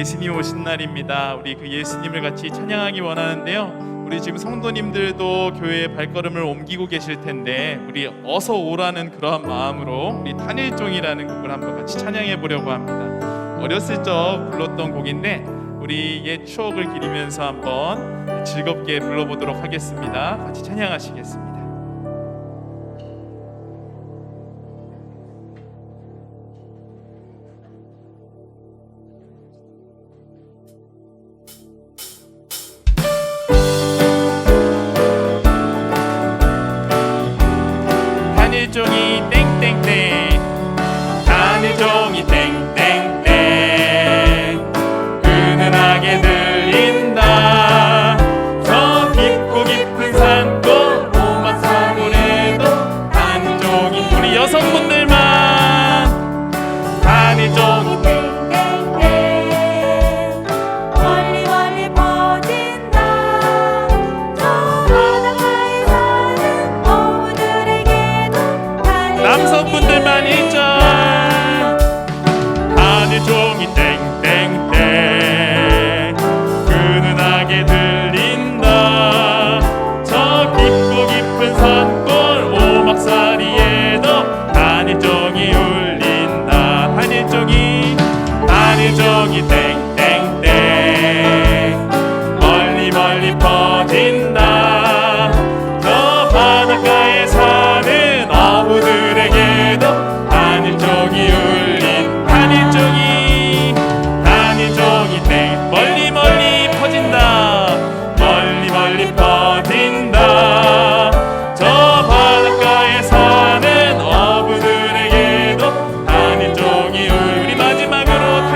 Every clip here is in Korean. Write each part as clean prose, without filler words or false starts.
예수님 오신 날입니다. 우리 그 예수님을 같이 찬양하기 원하는데요. 우리 지금 성도님들도 교회에 발걸음을 옮기고 계실 텐데 우리 어서 오라는 그러한 마음으로 우리 탄일종이라는 곡을 한번 같이 찬양해 보려고 합니다. 어렸을 적 불렀던 곡인데 우리 옛 추억을 기리면서 한번 즐겁게 불러보도록 하겠습니다. 같이 찬양하시겠습니다. 단일종이 땡땡땡 단일종이 땡땡땡 은은하게 들린다 저 깊고 깊은 산골 오만 산골에도 단일종이 우리 여성분들만 단일종이 멀리 멀리 퍼진다 저 바닷가에 사는 어부들에게도 남성분들만 일절 단일종이 땡땡땡 은은하게 들린다 저 깊고 깊은 산골 오막사리에도 단일종이 울린다 단일종이 땡땡땡 멀리 멀리 퍼진다 저 바닷가에 사는 어부들에게도 단일종이 울린 단일종이 땡 멀리 멀리 퍼진다 멀리 멀리 퍼진다 저 바닷가에 사는 어부들에게도 단일종이 우리 마지막으로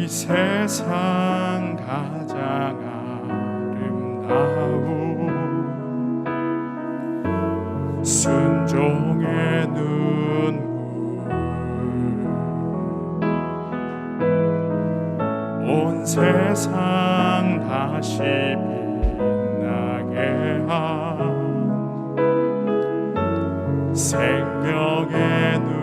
이 세상 가장 아름다운 순종의 눈물 온 세상 다시 빛나게 한 생명의 눈물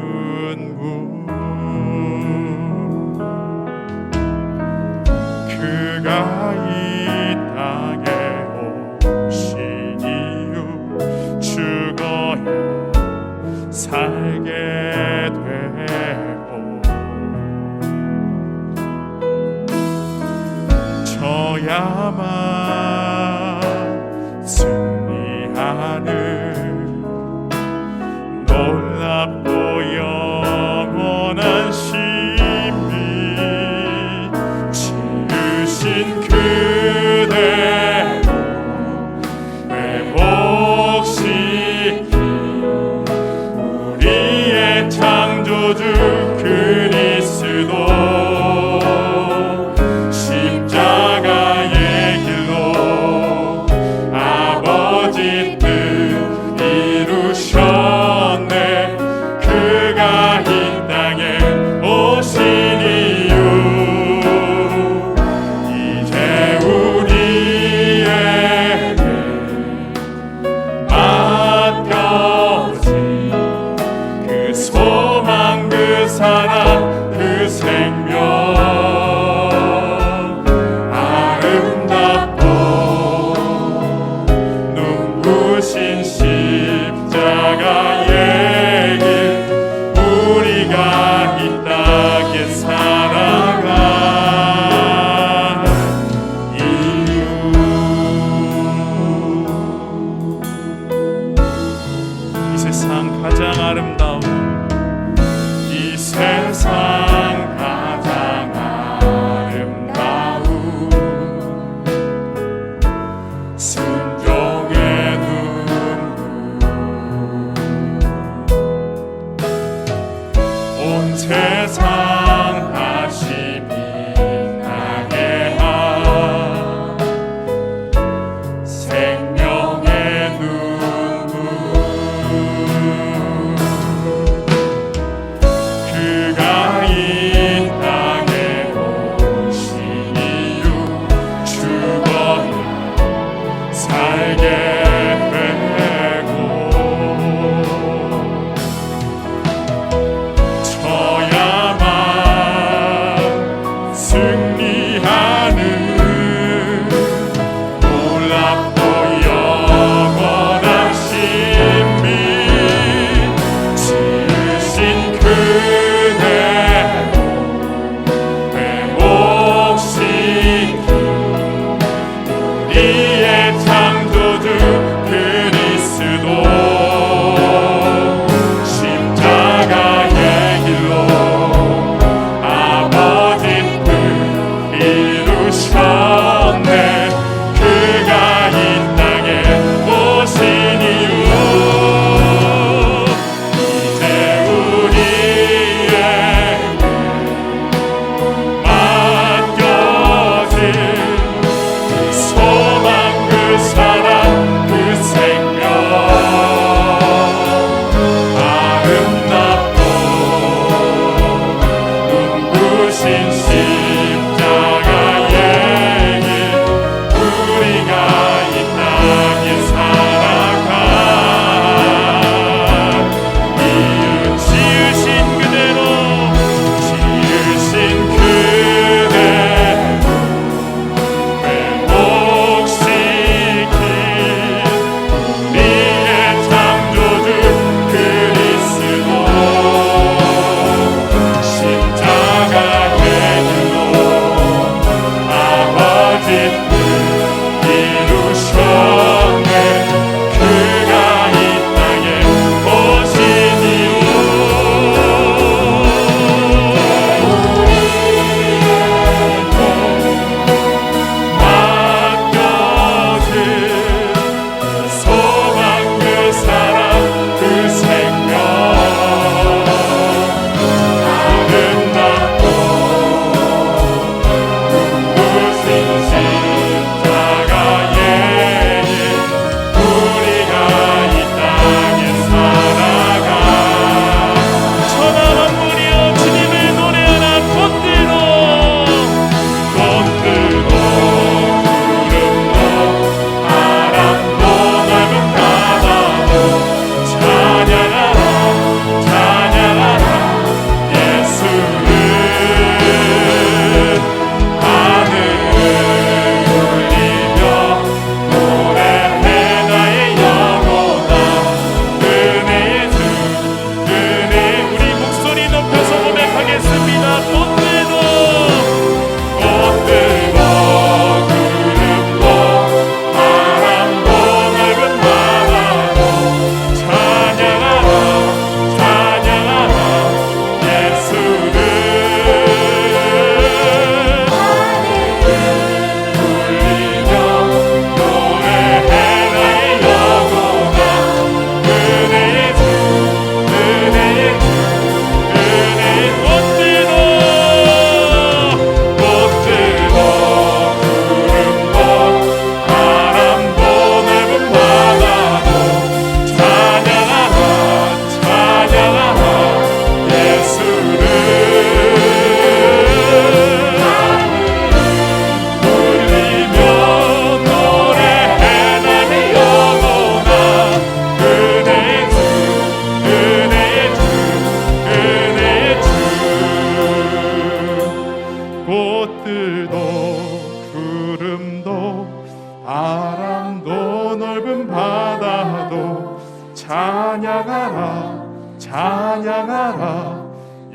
그가 이 땅에 오신 이유 죽어야 살게 되고 저야만 승리하는 놀랍고 영원한 신비 지으신 그대로 회복시키 우리의 창조주 그리스도 십자가의 길로 아버지 뜻 이루셨네 그가 이 땅에 오신 이유 이제 우리에게 맡겨진 그 소망 그 사랑 그 생명 아름답고 눈부신 십자가의 길 우리가 이 땅에 살아간 이유 이 세상 가장 아름다운 이 세상 가장 아름다운 순종의 눈물 온 세상 다시 빛나게 한 생명의 눈물 그가 이 땅에 오신 이유 죽어야 살게 되고 저야만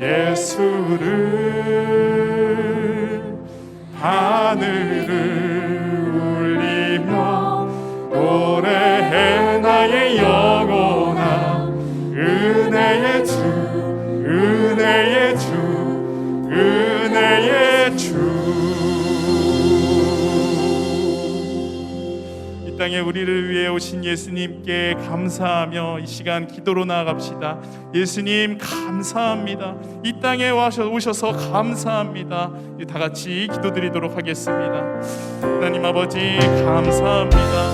예수를 하늘을 울리며 노래해 나의 영혼아 은혜의 주 은혜의 주 은혜의 주. 이 땅에 우리를 위해 오신 예수님께 감사하며 이 시간 기도로 나아갑시다. 예수님 감사합니다. 이 땅에 오셔서 감사합니다. 다 같이 기도드리도록 하겠습니다. 하나님 아버지 감사합니다.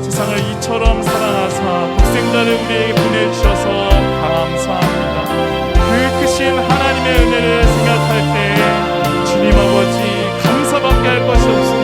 세상을 이처럼 사랑하사 독생자를 우리에게 보내주셔서 감사합니다. 그 크신 하나님의 은혜를 생각할 때 주님 아버지 감사밖에 할 것이 없습니다.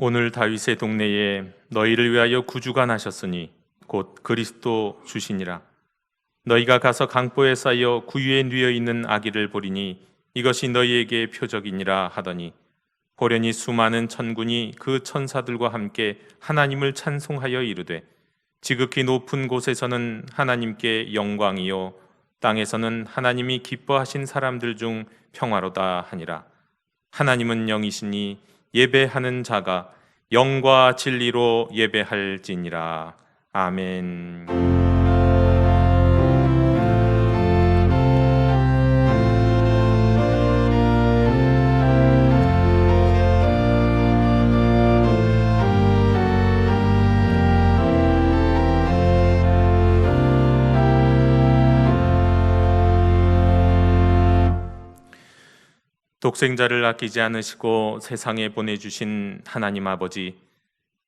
오늘 다윗의 동네에 너희를 위하여 구주가 나셨으니 곧 그리스도 주시니라. 너희가 가서 강보에 쌓여 구유에 누여 있는 아기를 보리니 이것이 너희에게 표적이니라 하더니 보려니 수많은 천군이 그 천사들과 함께 하나님을 찬송하여 이르되 지극히 높은 곳에서는 하나님께 영광이요 땅에서는 하나님이 기뻐하신 사람들 중 평화로다 하니라. 하나님은 영이시니 예배하는 자가 영과 진리로 예배할지니라. 아멘. 독생자를 아끼지 않으시고 세상에 보내주신 하나님 아버지,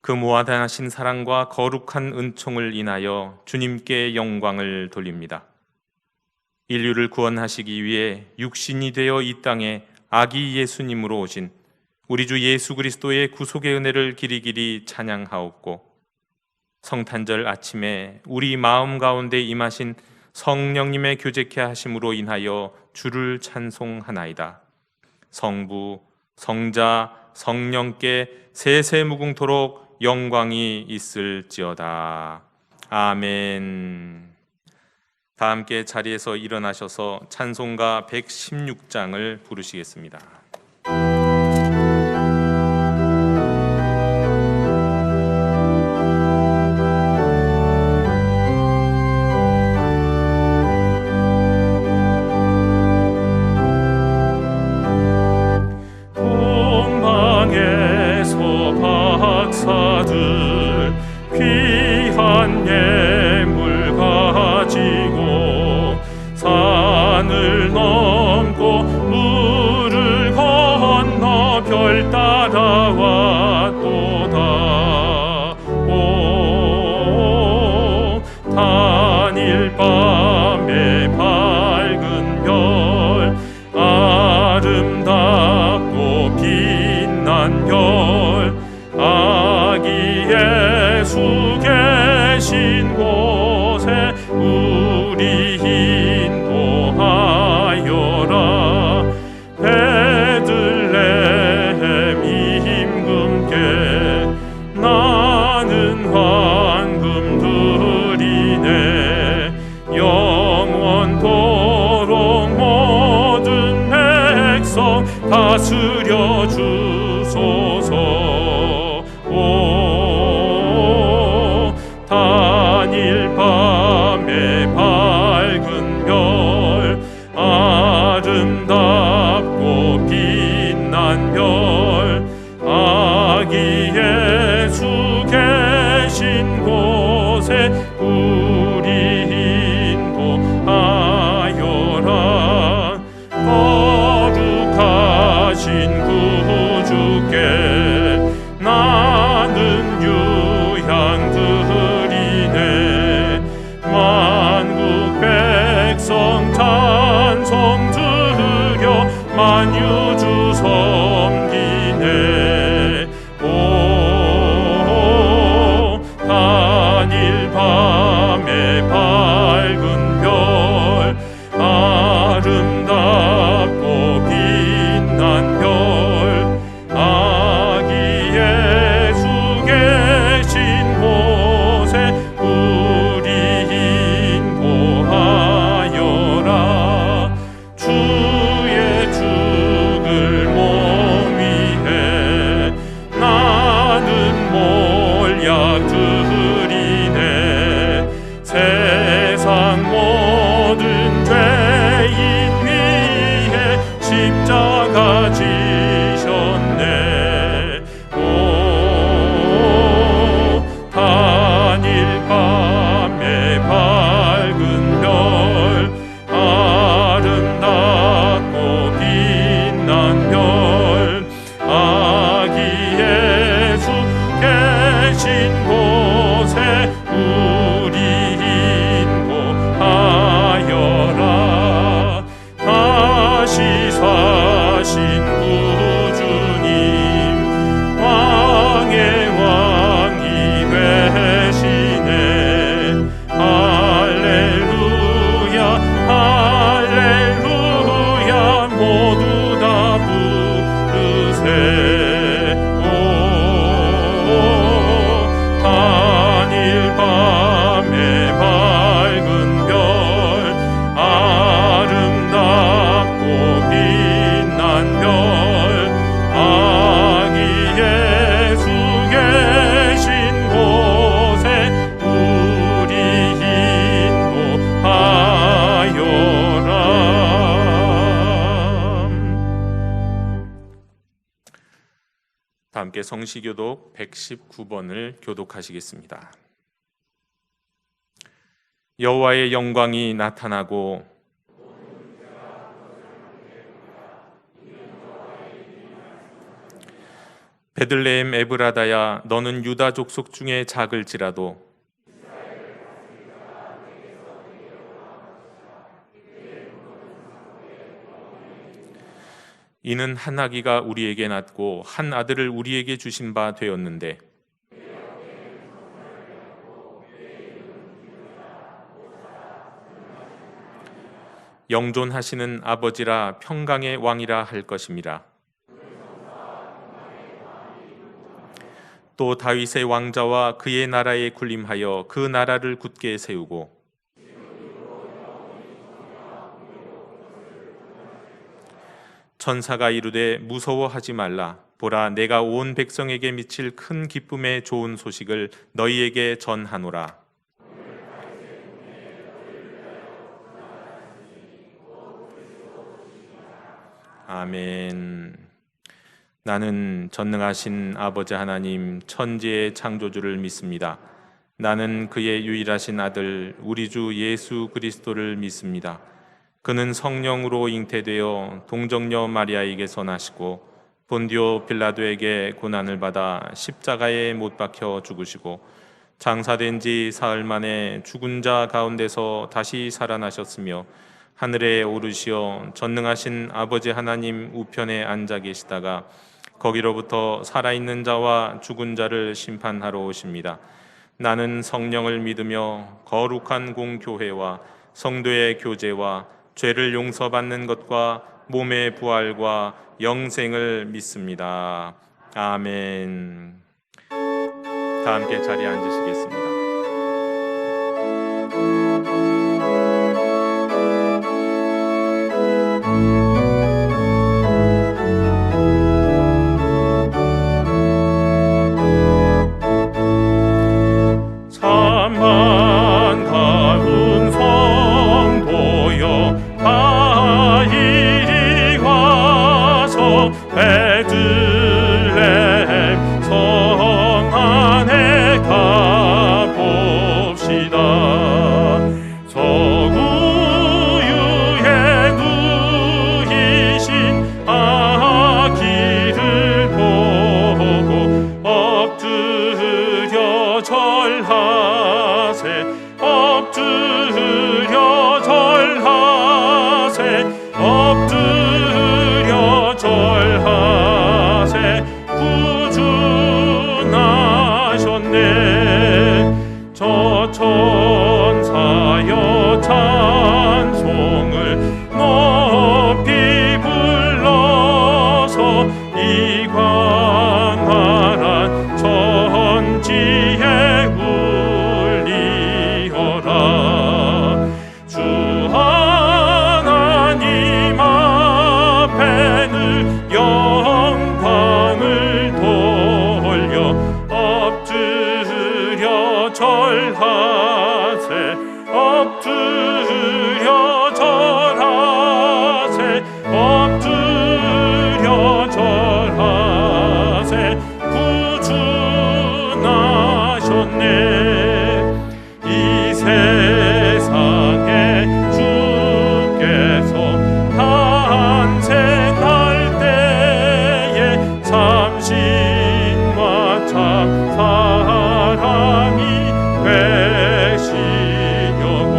그 무한하신 사랑과 거룩한 은총을 인하여 주님께 영광을 돌립니다. 인류를 구원하시기 위해 육신이 되어 이 땅에 아기 예수님으로 오신 우리 주 예수 그리스도의 구속의 은혜를 길이길이 찬양하옵고, 성탄절 아침에 우리 마음 가운데 임하신 성령님의 교제케 하심으로 인하여 주를 찬송하나이다. 성부, 성자, 성령께 세세무궁토록 영광이 있을지어다. 아멘. 다 함께 자리에서 일어나셔서 찬송가 116장을 부르시겠습니다. 박사들 귀한 예물 가지고 산을 넘고 물을 건너 별 따라왔도다. 오 단일 밤에 밝은 별 아름답고 빛난 별 아기 예수 계신 곳에 우리 인도하여라. 베들레헴 임금께 나는 황금 드리네. 영원토록 모든 백성 다스려 주소서. 오 단일 밤에 밝은 별 아름답고 빛난 별 아기 예수 계신 곳에 우리 인도하여라. 거룩하신 구주께 나는 유향 드리네. 만국 백성 찬송 드려 만유주 섬기네. 오 단일 밤에 밝은 별 아름답고 빛난 별 아기 예수 계신 곳에 우리 인도하여라. 주의 주 함께 성시교독 119번을 교독하시겠습니다. 여호와의 영광이 나타나고 베들레헴 에브라다야, 너는 유다 족속 중에 작을지라도 이는 한 아기가 우리에게 낳고 한 아들을 우리에게 주신 바 되었는데 영존하시는 아버지라 평강의 왕이라 할 것임이라. 또 다윗의 왕자와 그의 나라에 군림하여 그 나라를 굳게 세우고 천사가 이르되 무서워하지 말라. 보라, 내가 온 백성에게 미칠 큰 기쁨의 좋은 소식을 너희에게 전하노라. 아멘. 나는 전능하신 아버지 하나님 천지의 창조주를 믿습니다. 나는 그의 유일하신 아들 우리 주 예수 그리스도를 믿습니다. 그는 성령으로 잉태되어 동정녀 마리아에게서 나시고 본디오 빌라도에게 고난을 받아 십자가에 못 박혀 죽으시고 장사된 지 사흘 만에 죽은 자 가운데서 다시 살아나셨으며 하늘에 오르시어 전능하신 아버지 하나님 우편에 앉아 계시다가 거기로부터 살아있는 자와 죽은 자를 심판하러 오십니다. 나는 성령을 믿으며 거룩한 공교회와 성도의 교제와 죄를 용서받는 것과 몸의 부활과 영생을 믿습니다. 아멘. 다 함께 자리에 앉으시겠습니다. 참만 가운 성도여 다 이리 와서 베들레헴 성 안에 가봅시다. 서구유에 누이신 아기를 보고 엎드려 절하세. 엎드려 절하세. 엎드려 절하세. 구주 나셨네. 저 천사여 찬송을 높이 불러서 이 광활한 천지에 울리어라. 주 하나님 앞에는 영광을 돌려 엎드려 절하세. 엎드려 절하세. 엎드려 절하세. 구주 나셨네. 이 세상에 주께서 탄생할 때에 삼신과 참 사람이 되시려고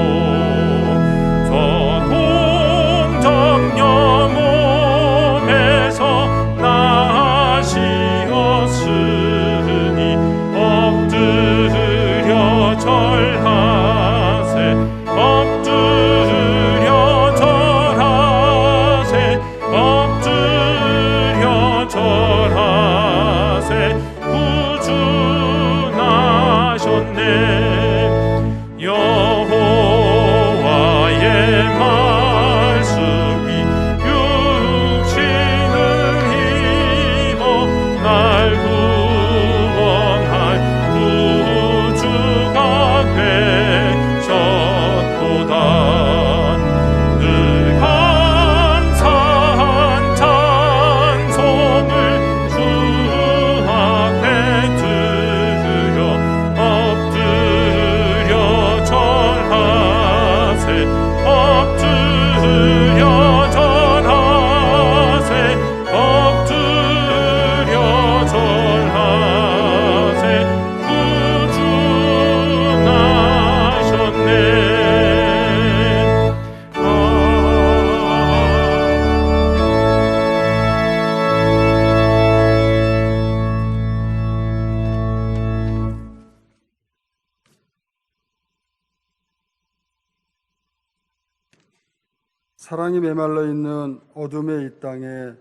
사랑이 메말라 있는 어둠의 이 땅에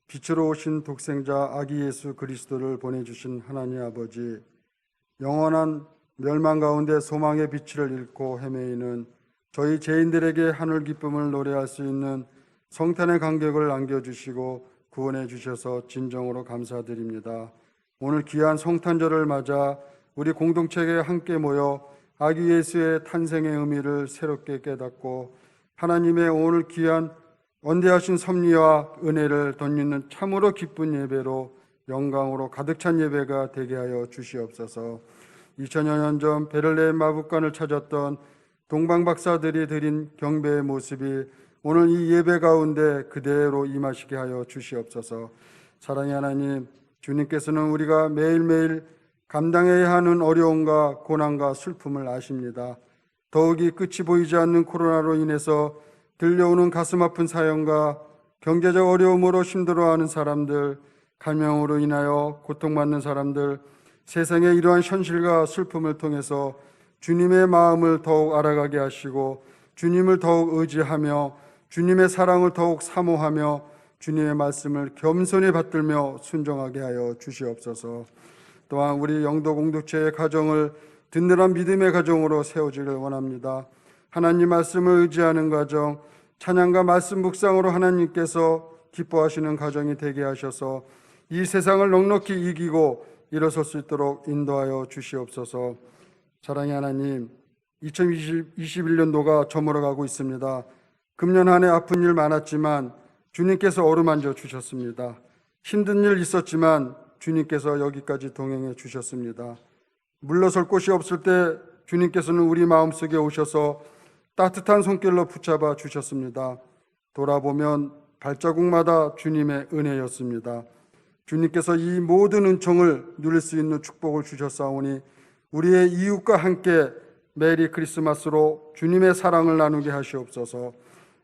빛으로 오신 독생자 아기 예수 그리스도를 보내주신 하나님 아버지, 영원한 멸망 가운데 소망의 빛을 잃고 헤매이는 저희 죄인들에게 하늘 기쁨을 노래할 수 있는 성탄의 간격을 안겨주시고 구원해 주셔서 진정으로 감사드립니다. 오늘 귀한 성탄절을 맞아 우리 공동체에 함께 모여 아기 예수의 탄생의 의미를 새롭게 깨닫고 하나님의 오늘 귀한 원대하신 섭리와 은혜를 덧입는 참으로 기쁜 예배로 영광으로 가득 찬 예배가 되게 하여 주시옵소서. 2000여 년 전 베들레헴 마부간을 찾았던 동방 박사들이 드린 경배의 모습이 오늘 이 예배 가운데 그대로 임하시게 하여 주시옵소서. 사랑의 하나님, 주님께서는 우리가 매일매일 감당해야 하는 어려움과 고난과 슬픔을 아십니다. 더욱이 끝이 보이지 않는 코로나로 인해서 들려오는 가슴 아픈 사연과 경제적 어려움으로 힘들어하는 사람들, 감염으로 인하여 고통받는 사람들, 세상의 이러한 현실과 슬픔을 통해서 주님의 마음을 더욱 알아가게 하시고 주님을 더욱 의지하며 주님의 사랑을 더욱 사모하며 주님의 말씀을 겸손히 받들며 순종하게 하여 주시옵소서. 또한 우리 영도 공동체의 가정을 든든한 믿음의 가정으로 세워지길 원합니다. 하나님 말씀을 의지하는 가정, 찬양과 말씀 묵상으로 하나님께서 기뻐하시는 가정이 되게 하셔서 이 세상을 넉넉히 이기고 일어설 수 있도록 인도하여 주시옵소서. 사랑의 하나님, 2021년도가 저물어가고 있습니다. 금년 한 해 아픈 일 많았지만 주님께서 어루만져 주셨습니다. 힘든 일 있었지만 주님께서 여기까지 동행해 주셨습니다. 물러설 곳이 없을 때 주님께서는 우리 마음속에 오셔서 따뜻한 손길로 붙잡아 주셨습니다. 돌아보면 발자국마다 주님의 은혜였습니다. 주님께서 이 모든 은총을 누릴 수 있는 축복을 주셨사오니 우리의 이웃과 함께 메리 크리스마스로 주님의 사랑을 나누게 하시옵소서.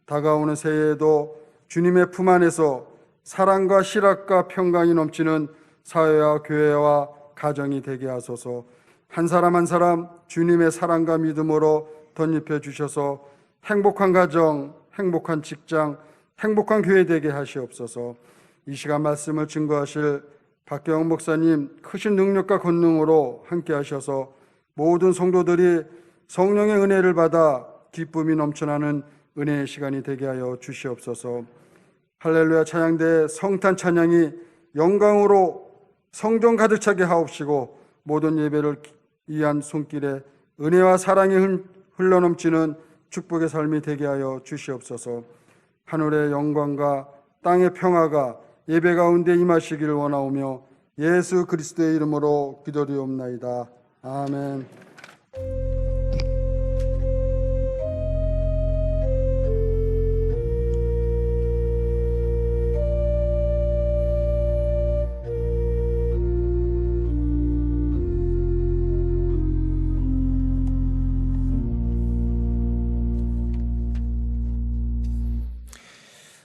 다가오는 새해에도 주님의 품 안에서 사랑과 실학과 평강이 넘치는 사회와 교회와 가정이 되게 하소서. 한 사람 한 사람 주님의 사랑과 믿음으로 덧입혀 주셔서 행복한 가정, 행복한 직장, 행복한 교회 되게 하시옵소서. 이 시간 말씀을 증거하실 박경영 목사님 크신 능력과 권능으로 함께 하셔서 모든 성도들이 성령의 은혜를 받아 기쁨이 넘쳐나는 은혜의 시간이 되게 하여 주시옵소서. 할렐루야 찬양대 성탄 찬양이 영광으로 성전 가득 차게 하옵시고 모든 예배를 위한 손길에 은혜와 사랑이 흘러넘치는 축복의 삶이 되게 하여 주시옵소서. 하늘의 영광과 땅의 평화가 예배 가운데 임하시기를 원하오며 예수 그리스도의 이름으로 기도드리옵나이다. 아멘.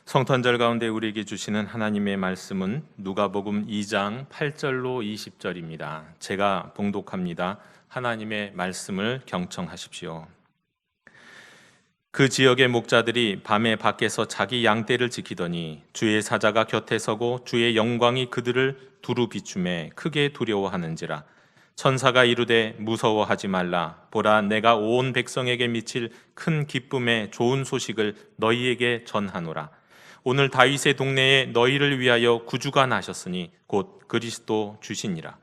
성탄절 가운데 우리에게 주시는 하나님의 말씀은 누가복음 2장 8절로 20절입니다. 제가 봉독합니다. 하나님의 말씀을 경청하십시오. 그 지역의 목자들이 밤에 밖에서 자기 양떼를 지키더니 주의 사자가 곁에 서고 주의 영광이 그들을 두루 비추매 크게 두려워하는지라. 천사가 이르되 무서워하지 말라. 보라, 내가 온 백성에게 미칠 큰 기쁨의 좋은 소식을 너희에게 전하노라. 오늘 다윗의 동네에 너희를 위하여 구주가 나셨으니 곧 그리스도 주시니라.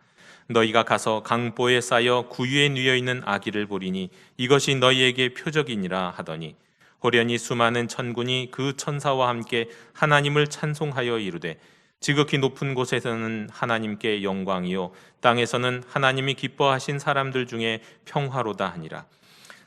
너희가 가서 강보에 쌓여 구유에 누여 있는 아기를 보리니 이것이 너희에게 표적이니라 하더니 호련히 수많은 천군이 그 천사와 함께 하나님을 찬송하여 이르되 지극히 높은 곳에서는 하나님께 영광이요 땅에서는 하나님이 기뻐하신 사람들 중에 평화로다 하니라.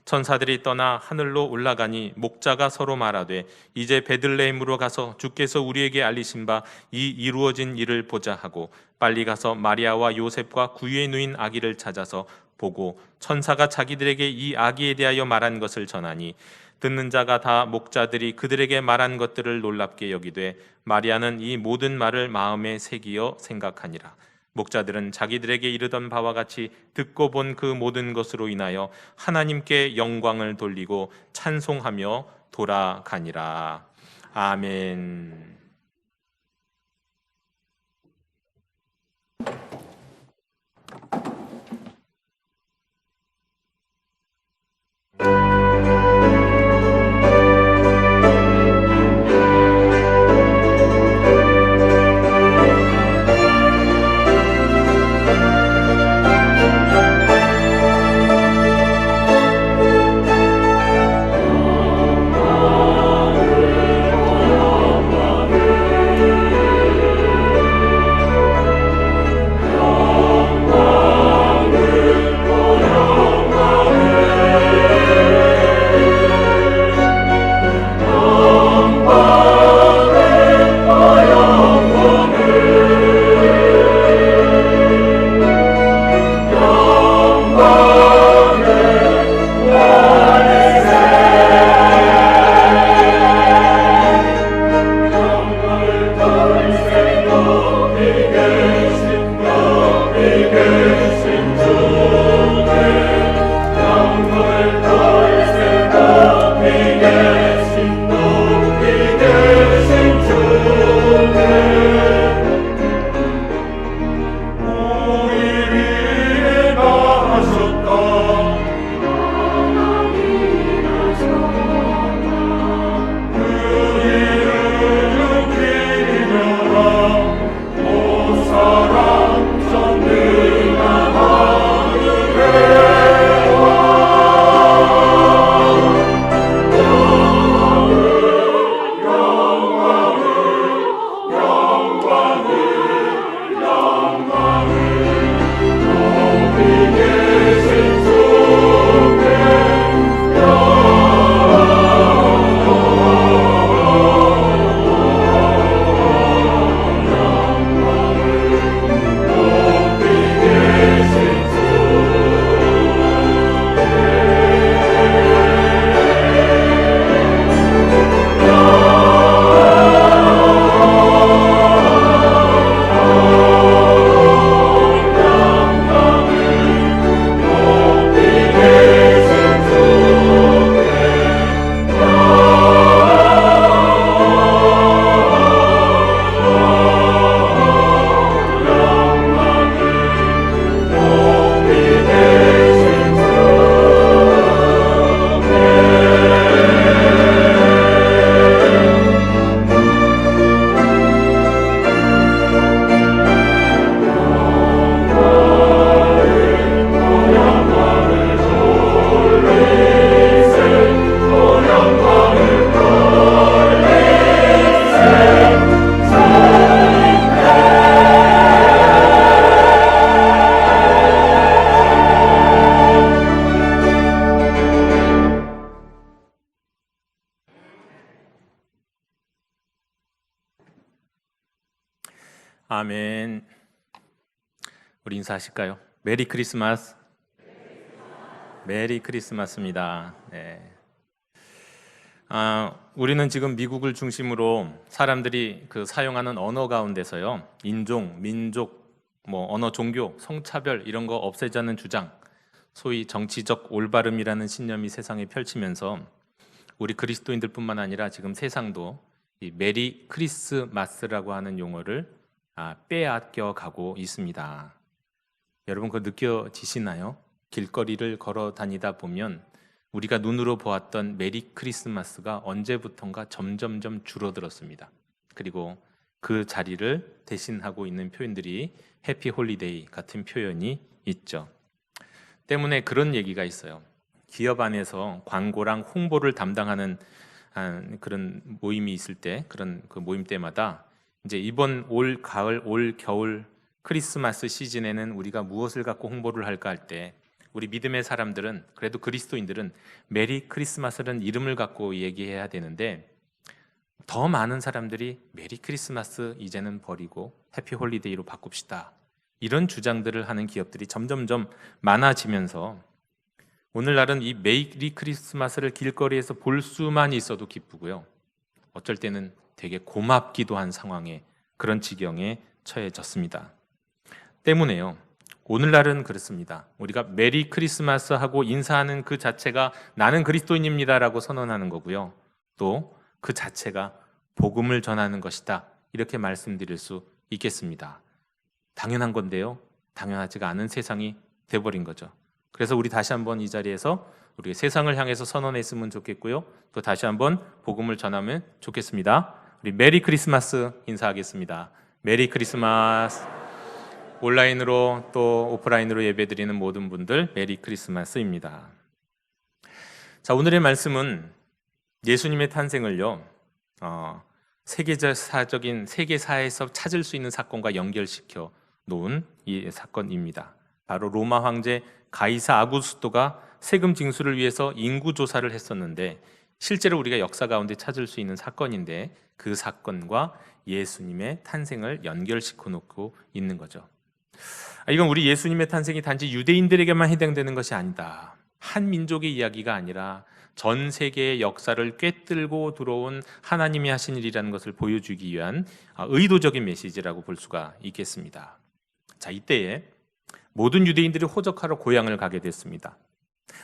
천사들이 떠나 하늘로 올라가니 목자가 서로 말하되 이제 베들레헴으로 가서 주께서 우리에게 알리신 바 이 이루어진 일을 보자 하고 빨리 가서 마리아와 요셉과 구유에 누인 아기를 찾아서 보고 천사가 자기들에게 이 아기에 대하여 말한 것을 전하니 듣는 자가 다 목자들이 그들에게 말한 것들을 놀랍게 여기되 마리아는 이 모든 말을 마음에 새기어 생각하니라. 목자들은 자기들에게 이르던 바와 같이 듣고 본 그 모든 것으로 인하여 하나님께 영광을 돌리고 찬송하며 돌아가니라. 아멘. 아멘. 우리 인사하실까요? 메리 크리스마스. 메리 크리스마스입니다. 네. 우리는 지금 미국을 중심으로 사람들이 사용하는 언어 가운데서요, 인종, 민족, 언어, 종교, 성차별 이런 거 없애자는 주장, 소위 정치적 올바름이라는 신념이 세상에 펼치면서 우리 그리스도인들뿐만 아니라 지금 세상도 이 메리 크리스마스라고 하는 용어를 빼앗겨 가고 있습니다. 여러분 그거 느껴지시나요? 길거리를 걸어 다니다 보면 우리가 눈으로 보았던 메리 크리스마스가 언제부턴가 점점점 줄어들었습니다. 그리고 그 자리를 대신하고 있는 표현들이 해피 홀리데이 같은 표현이 있죠. 때문에 그런 얘기가 있어요. 기업 안에서 광고랑 홍보를 담당하는 그런 모임이 있을 때, 그런 그 모임 때마다 이제 이번 올 가을, 올 겨울 크리스마스 시즌에는 우리가 무엇을 갖고 홍보를 할까 할 때 우리 믿음의 사람들은, 그래도 그리스도인들은 메리 크리스마스라는 이름을 갖고 얘기해야 되는데 더 많은 사람들이 메리 크리스마스 이제는 버리고 해피 홀리데이로 바꿉시다, 이런 주장들을 하는 기업들이 점점점 많아지면서 오늘날은 이 메리 크리스마스를 길거리에서 볼 수만 있어도 기쁘고요, 어쩔 때는 되게 고맙기도 한 상황에, 그런 지경에 처해졌습니다. 때문에요, 오늘날은 그렇습니다. 우리가 메리 크리스마스 하고 인사하는 그 자체가 나는 그리스도인입니다라고 선언하는 거고요, 또 그 자체가 복음을 전하는 것이다. 이렇게 말씀드릴 수 있겠습니다. 당연한 건데요. 당연하지가 않은 세상이 돼버린 거죠. 그래서 우리 다시 한번 이 자리에서 우리 세상을 향해서 선언했으면 좋겠고요. 또 다시 한번 복음을 전하면 좋겠습니다. 우리 메리 크리스마스 인사하겠습니다. 메리 크리스마스. 온라인으로 또 오프라인으로 예배드리는 모든 분들 메리 크리스마스입니다. 자, 오늘의 말씀은 예수님의 탄생을요, 세계사에서 찾을 수 있는 사건과 연결시켜 놓은 이 사건입니다. 바로 로마 황제 가이사 아구스토가 세금 징수를 위해서 인구 조사를 했었는데, 실제로 우리가 역사 가운데 찾을 수 있는 사건인데, 그 사건과 예수님의 탄생을 연결시켜 놓고 있는 거죠. 이건 우리 예수님의 탄생이 단지 유대인들에게만 해당되는 것이 아니다. 한 민족의 이야기가 아니라 전 세계의 역사를 꿰뚫고 들어온 하나님이 하신 일이라는 것을 보여주기 위한 의도적인 메시지라고 볼 수가 있겠습니다. 자, 이때에 모든 유대인들이 호적하러 고향을 가게 됐습니다.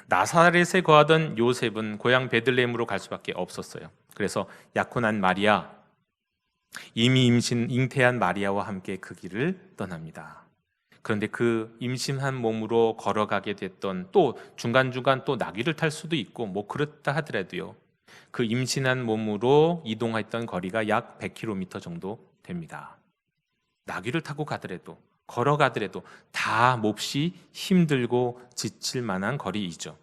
나사렛에 거하던 요셉은 고향 베들레헴으로 갈 수밖에 없었어요. 그래서 약혼한 마리아, 이미 잉태한 마리아와 함께 그 길을 떠납니다. 그런데 그 임신한 몸으로 걸어가게 됐던, 또 중간중간 또 나귀를 탈 수도 있고 뭐 그렇다 하더라도요, 그 임신한 몸으로 이동했던 거리가 약 100km 정도 됩니다. 나귀를 타고 가더라도, 걸어가더라도 다 몹시 힘들고 지칠 만한 거리이죠.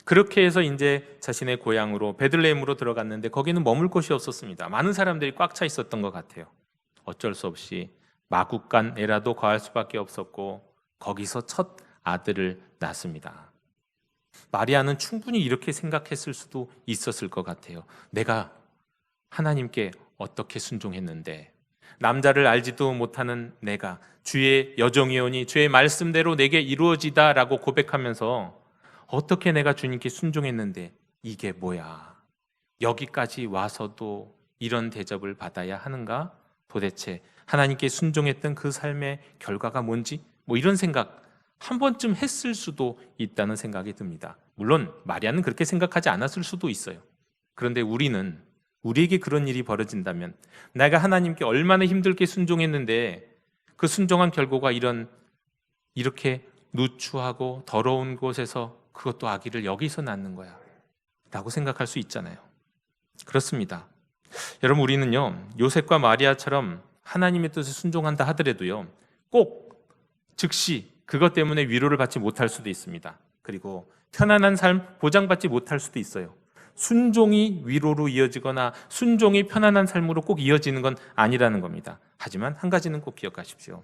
그렇게 해서 이제 자신의 고향으로 베들레헴으로 들어갔는데 거기는 머물 곳이 없었습니다. 많은 사람들이 꽉 차 있었던 것 같아요. 어쩔 수 없이 마구간에라도 거할 수밖에 없었고, 거기서 첫 아들을 낳습니다. 마리아는 충분히 이렇게 생각했을 수도 있었을 것 같아요. 내가 하나님께 어떻게 순종했는데, 남자를 알지도 못하는 내가 주의 여종이오니 주의 말씀대로 내게 이루어지다라고 고백하면서 어떻게 내가 주님께 순종했는데 이게 뭐야? 여기까지 와서도 이런 대접을 받아야 하는가? 도대체 하나님께 순종했던 그 삶의 결과가 뭔지, 뭐 이런 생각 한 번쯤 했을 수도 있다는 생각이 듭니다. 물론 마리아는 그렇게 생각하지 않았을 수도 있어요. 그런데 우리에게 그런 일이 벌어진다면, 내가 하나님께 얼마나 힘들게 순종했는데 그 순종한 결과가 이렇게 누추하고 더러운 곳에서, 그것도 아기를 여기서 낳는 거야 라고 생각할 수 있잖아요. 그렇습니다. 여러분, 우리는요, 요셉과 마리아처럼 하나님의 뜻에 순종한다 하더라도요, 꼭 즉시 그것 때문에 위로를 받지 못할 수도 있습니다. 그리고 편안한 삶 보장받지 못할 수도 있어요. 순종이 위로로 이어지거나 순종이 편안한 삶으로 꼭 이어지는 건 아니라는 겁니다. 하지만 한 가지는 꼭 기억하십시오.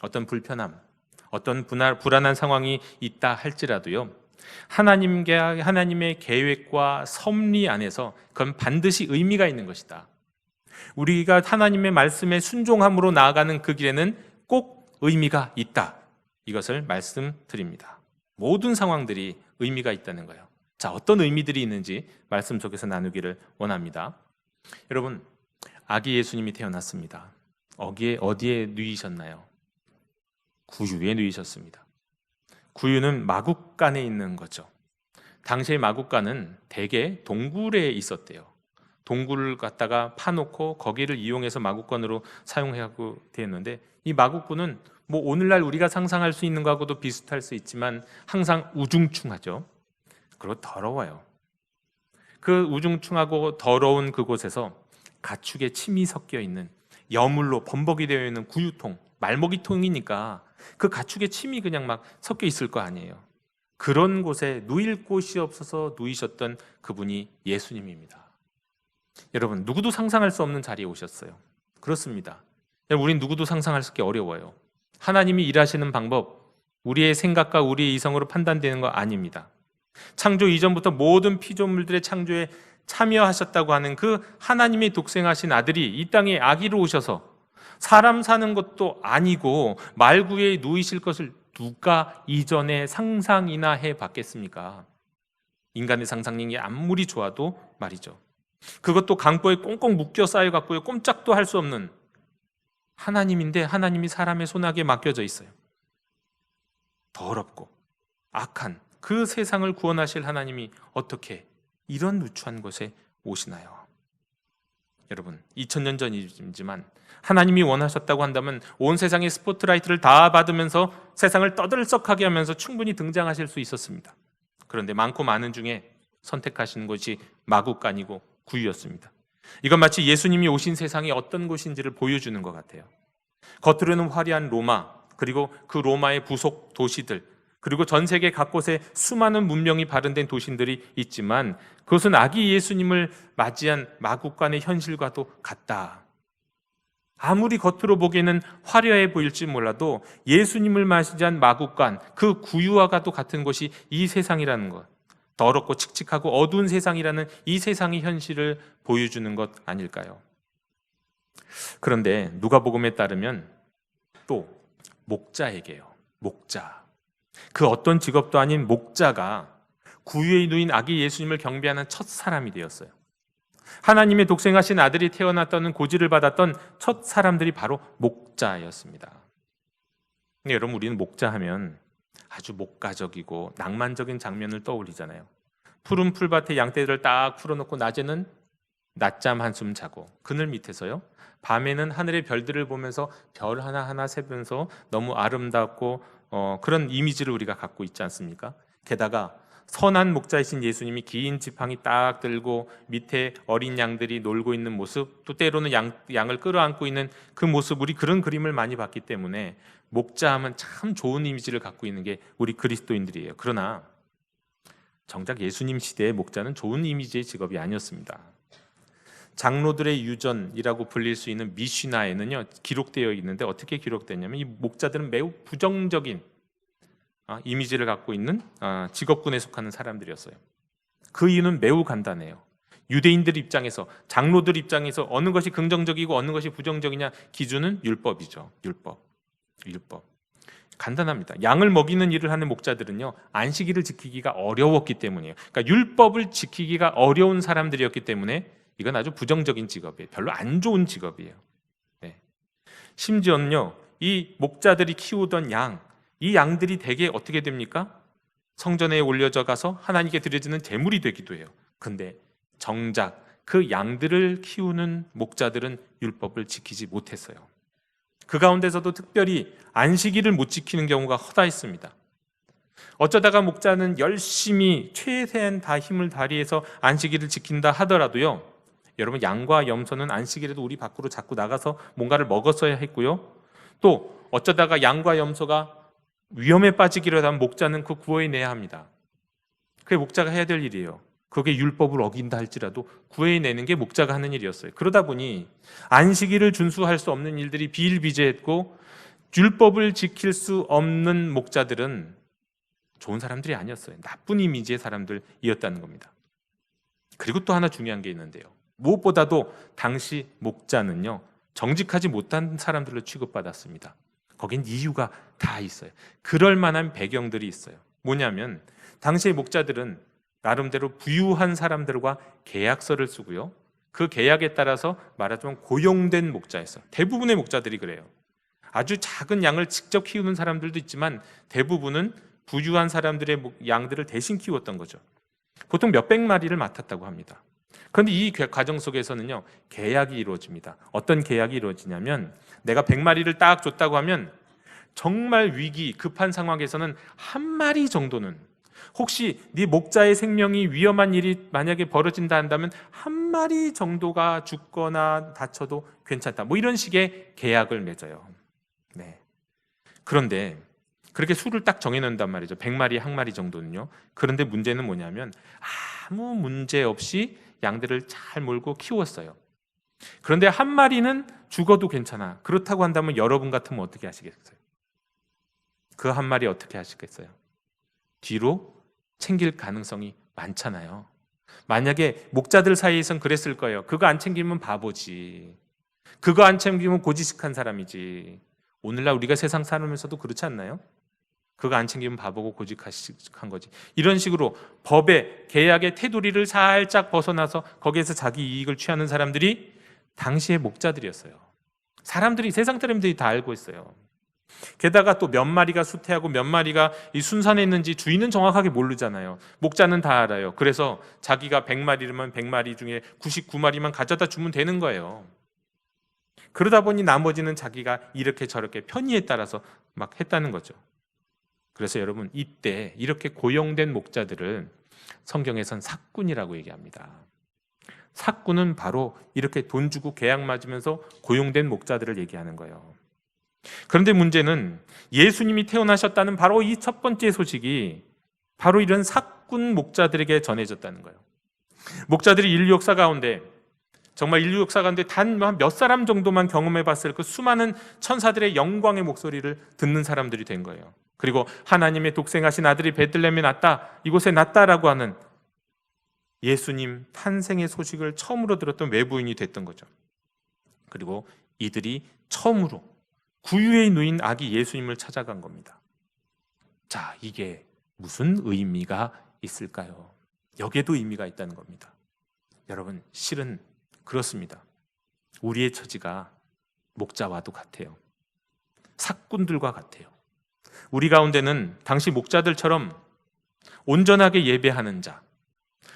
어떤 불편함, 어떤 불안한 상황이 있다 할지라도요, 하나님의 계획과 섭리 안에서 그건 반드시 의미가 있는 것이다. 우리가 하나님의 말씀에 순종함으로 나아가는 그 길에는 꼭 의미가 있다. 이것을 말씀드립니다. 모든 상황들이 의미가 있다는 거예요. 자, 어떤 의미들이 있는지 말씀 속에서 나누기를 원합니다. 여러분, 아기 예수님이 태어났습니다. 어디에 누이셨나요? 구유에 누이셨습니다. 구유는 마국간에 있는 거죠. 당시의 마국간은 대개 동굴에 있었대요. 동굴을 갖다가 파놓고 거기를 이용해서 마국간으로 사용하고 되었는데, 이 마국구는 뭐 오늘날 우리가 상상할 수 있는 것하고도 비슷할 수 있지만 항상 우중충하죠. 그리고 더러워요. 그 우중충하고 더러운 그곳에서 가축의 침이 섞여 있는, 여물로 범벅이 되어 있는 구유통, 말먹이통이니까 그 가축의 침이 그냥 막 섞여 있을 거 아니에요. 그런 곳에 누일 곳이 없어서 누이셨던 그분이 예수님입니다. 여러분, 누구도 상상할 수 없는 자리에 오셨어요. 그렇습니다. 우린 누구도 상상할 수 어려워요. 하나님이 일하시는 방법, 우리의 생각과 우리의 이성으로 판단되는 거 아닙니다. 창조 이전부터 모든 피조물들의 창조에 참여하셨다고 하는 그 하나님의 독생하신 아들이 이 땅에 아기로 오셔서 사람 사는 것도 아니고 말구에 누이실 것을 누가 이전에 상상이나 해봤겠습니까? 인간의 상상력이 아무리 좋아도 말이죠. 그것도 강보에 꽁꽁 묶여 쌓여갖고요, 꼼짝도 할 수 없는 하나님인데, 하나님이 사람의 손아귀에 맡겨져 있어요. 더럽고 악한 그 세상을 구원하실 하나님이 어떻게 이런 누추한 곳에 오시나요? 여러분 2000년 전이지만 하나님이 원하셨다고 한다면 온 세상의 스포트라이트를 다 받으면서 세상을 떠들썩하게 하면서 충분히 등장하실 수 있었습니다. 그런데 많고 많은 중에 선택하신 것이 마국간이고 구유였습니다. 이건 마치 예수님이 오신 세상이 어떤 곳인지를 보여주는 것 같아요. 겉으로는 화려한 로마, 그리고 그 로마의 부속 도시들, 그리고 전 세계 각곳에 수많은 문명이 발현된 도시들이 있지만 그것은 아기 예수님을 맞이한 마국간의 현실과도 같다. 아무리 겉으로 보기에는 화려해 보일지 몰라도 예수님을 맞이한 마국간, 그 구유와도 같은 것이 이 세상이라는 것, 더럽고 칙칙하고 어두운 세상이라는 이 세상의 현실을 보여주는 것 아닐까요? 그런데 누가복음에 따르면 또 목자에게요. 목자. 그 어떤 직업도 아닌 목자가 구유에 누인 아기 예수님을 경배하는 첫 사람이 되었어요. 하나님의 독생하신 아들이 태어났다는 고지를 받았던 첫 사람들이 바로 목자였습니다. 근데 여러분, 우리는 목자하면 아주 목가적이고 낭만적인 장면을 떠올리잖아요. 푸른 풀밭에 양떼들을 딱 풀어놓고 낮에는 낮잠 한숨 자고 그늘 밑에서요, 밤에는 하늘의 별들을 보면서 별 하나하나 세면서 너무 아름답고 그런 이미지를 우리가 갖고 있지 않습니까? 게다가 선한 목자이신 예수님이 긴 지팡이 딱 들고 밑에 어린 양들이 놀고 있는 모습, 또 때로는 양을 끌어안고 있는 그 모습, 우리 그런 그림을 많이 봤기 때문에 목자하면 참 좋은 이미지를 갖고 있는 게 우리 그리스도인들이에요. 그러나 정작 예수님 시대의 목자는 좋은 이미지의 직업이 아니었습니다. 장로들의 유전이라고 불릴 수 있는 미시나에는요 기록되어 있는데, 어떻게 기록됐냐면 이 목자들은 매우 부정적인 이미지를 갖고 있는 직업군에 속하는 사람들이었어요. 그 이유는 매우 간단해요. 유대인들 입장에서, 장로들 입장에서 어느 것이 긍정적이고 어느 것이 부정적이냐 기준은 율법이죠. 율법. 간단합니다. 양을 먹이는 일을 하는 목자들은요 안식일을 지키기가 어려웠기 때문이에요. 그러니까 율법을 지키기가 어려운 사람들이었기 때문에 이건 아주 부정적인 직업이에요. 별로 안 좋은 직업이에요. 네. 심지어는요 이 목자들이 키우던 이 양들이 대개 어떻게 됩니까? 성전에 올려져 가서 하나님께 드려지는 제물이 되기도 해요. 근데 정작 그 양들을 키우는 목자들은 율법을 지키지 못했어요. 그 가운데서도 특별히 안식일을 못 지키는 경우가 허다했습니다. 어쩌다가 목자는 열심히 최대한 다 힘을 다리해서 안식일을 지킨다 하더라도요, 여러분 양과 염소는 안식일에도 우리 밖으로 자꾸 나가서 뭔가를 먹었어야 했고요, 또 어쩌다가 양과 염소가 위험에 빠지기라도 하면 목자는 그 구해내야 합니다. 그게 목자가 해야 될 일이에요. 그게 율법을 어긴다 할지라도 구해내는 게 목자가 하는 일이었어요. 그러다 보니 안식일을 준수할 수 없는 일들이 비일비재했고, 율법을 지킬 수 없는 목자들은 좋은 사람들이 아니었어요. 나쁜 이미지의 사람들이었다는 겁니다. 그리고 또 하나 중요한 게 있는데요, 무엇보다도 당시 목자는요 정직하지 못한 사람들로 취급받았습니다. 거긴 이유가 다 있어요. 그럴 만한 배경들이 있어요. 뭐냐면 당시의 목자들은 나름대로 부유한 사람들과 계약서를 쓰고요, 그 계약에 따라서 말하자면 고용된 목자였어요. 대부분의 목자들이 그래요. 아주 작은 양을 직접 키우는 사람들도 있지만 대부분은 부유한 사람들의 양들을 대신 키웠던 거죠. 보통 몇백 마리를 맡았다고 합니다. 그런데 이 과정 속에서는요 계약이 이루어집니다. 어떤 계약이 이루어지냐면, 내가 100마리를 딱 줬다고 하면 정말 위기 급한 상황에서는 한 마리 정도는, 혹시 네 목자의 생명이 위험한 일이 만약에 벌어진다 한다면 한 마리 정도가 죽거나 다쳐도 괜찮다, 뭐 이런 식의 계약을 맺어요. 네. 그런데 그렇게 수를 딱 정해놓는단 말이죠. 100마리, 한 마리 정도는요. 그런데 문제는 뭐냐면 아무 문제 없이 양들을 잘 몰고 키웠어요. 그런데 한 마리는 죽어도 괜찮아. 그렇다고 한다면 여러분 같으면 어떻게 하시겠어요? 그 한 마리 어떻게 하시겠어요? 뒤로 챙길 가능성이 많잖아요. 만약에 목자들 사이에선 그랬을 거예요. 그거 안 챙기면 바보지, 그거 안 챙기면 고지식한 사람이지. 오늘날 우리가 세상 살면서도 그렇지 않나요? 그거 안 챙기면 바보고 고지식한 거지. 이런 식으로 법의 계약의 테두리를 살짝 벗어나서 거기에서 자기 이익을 취하는 사람들이 당시의 목자들이었어요. 세상 사람들이 다 알고 있어요. 게다가 또 몇 마리가 수태하고 몇 마리가 이 순산에 있는지 주인은 정확하게 모르잖아요. 목자는 다 알아요. 그래서 자기가 100마리면 100마리 중에 99마리만 가져다 주면 되는 거예요. 그러다 보니 나머지는 자기가 이렇게 저렇게 편의에 따라서 막 했다는 거죠. 그래서 여러분, 이때 이렇게 고용된 목자들을 성경에선 삭군이라고 얘기합니다. 삭군은 바로 이렇게 돈 주고 계약 맞으면서 고용된 목자들을 얘기하는 거예요. 그런데 문제는 예수님이 태어나셨다는 바로 이 첫 번째 소식이 바로 이런 삭군 목자들에게 전해졌다는 거예요. 목자들이 인류 역사 가운데, 정말 인류 역사 가운데 단 몇 사람 정도만 경험해 봤을 그 수많은 천사들의 영광의 목소리를 듣는 사람들이 된 거예요. 그리고 하나님의 독생하신 아들이 베들레헴에 났다, 이곳에 났다라고 하는 예수님 탄생의 소식을 처음으로 들었던 외부인이 됐던 거죠. 그리고 이들이 처음으로 구유에 누인 아기 예수님을 찾아간 겁니다. 자, 이게 무슨 의미가 있을까요? 여기에도 의미가 있다는 겁니다. 여러분, 실은 그렇습니다. 우리의 처지가 목자와도 같아요. 삭군들과 같아요. 우리 가운데는 당시 목자들처럼 온전하게 예배하는 자,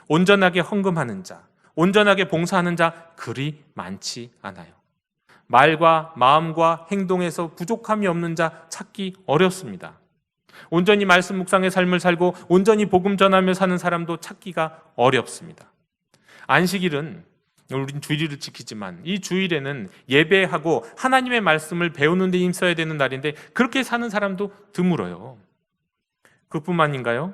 온전하게 헌금하는 자, 온전하게 봉사하는 자 그리 많지 않아요. 말과 마음과 행동에서 부족함이 없는 자 찾기 어렵습니다. 온전히 말씀 묵상의 삶을 살고 온전히 복음 전하며 사는 사람도 찾기가 어렵습니다. 안식일은 우린 주일을 지키지만 이 주일에는 예배하고 하나님의 말씀을 배우는 데 힘써야 되는 날인데 그렇게 사는 사람도 드물어요. 그뿐만인가요?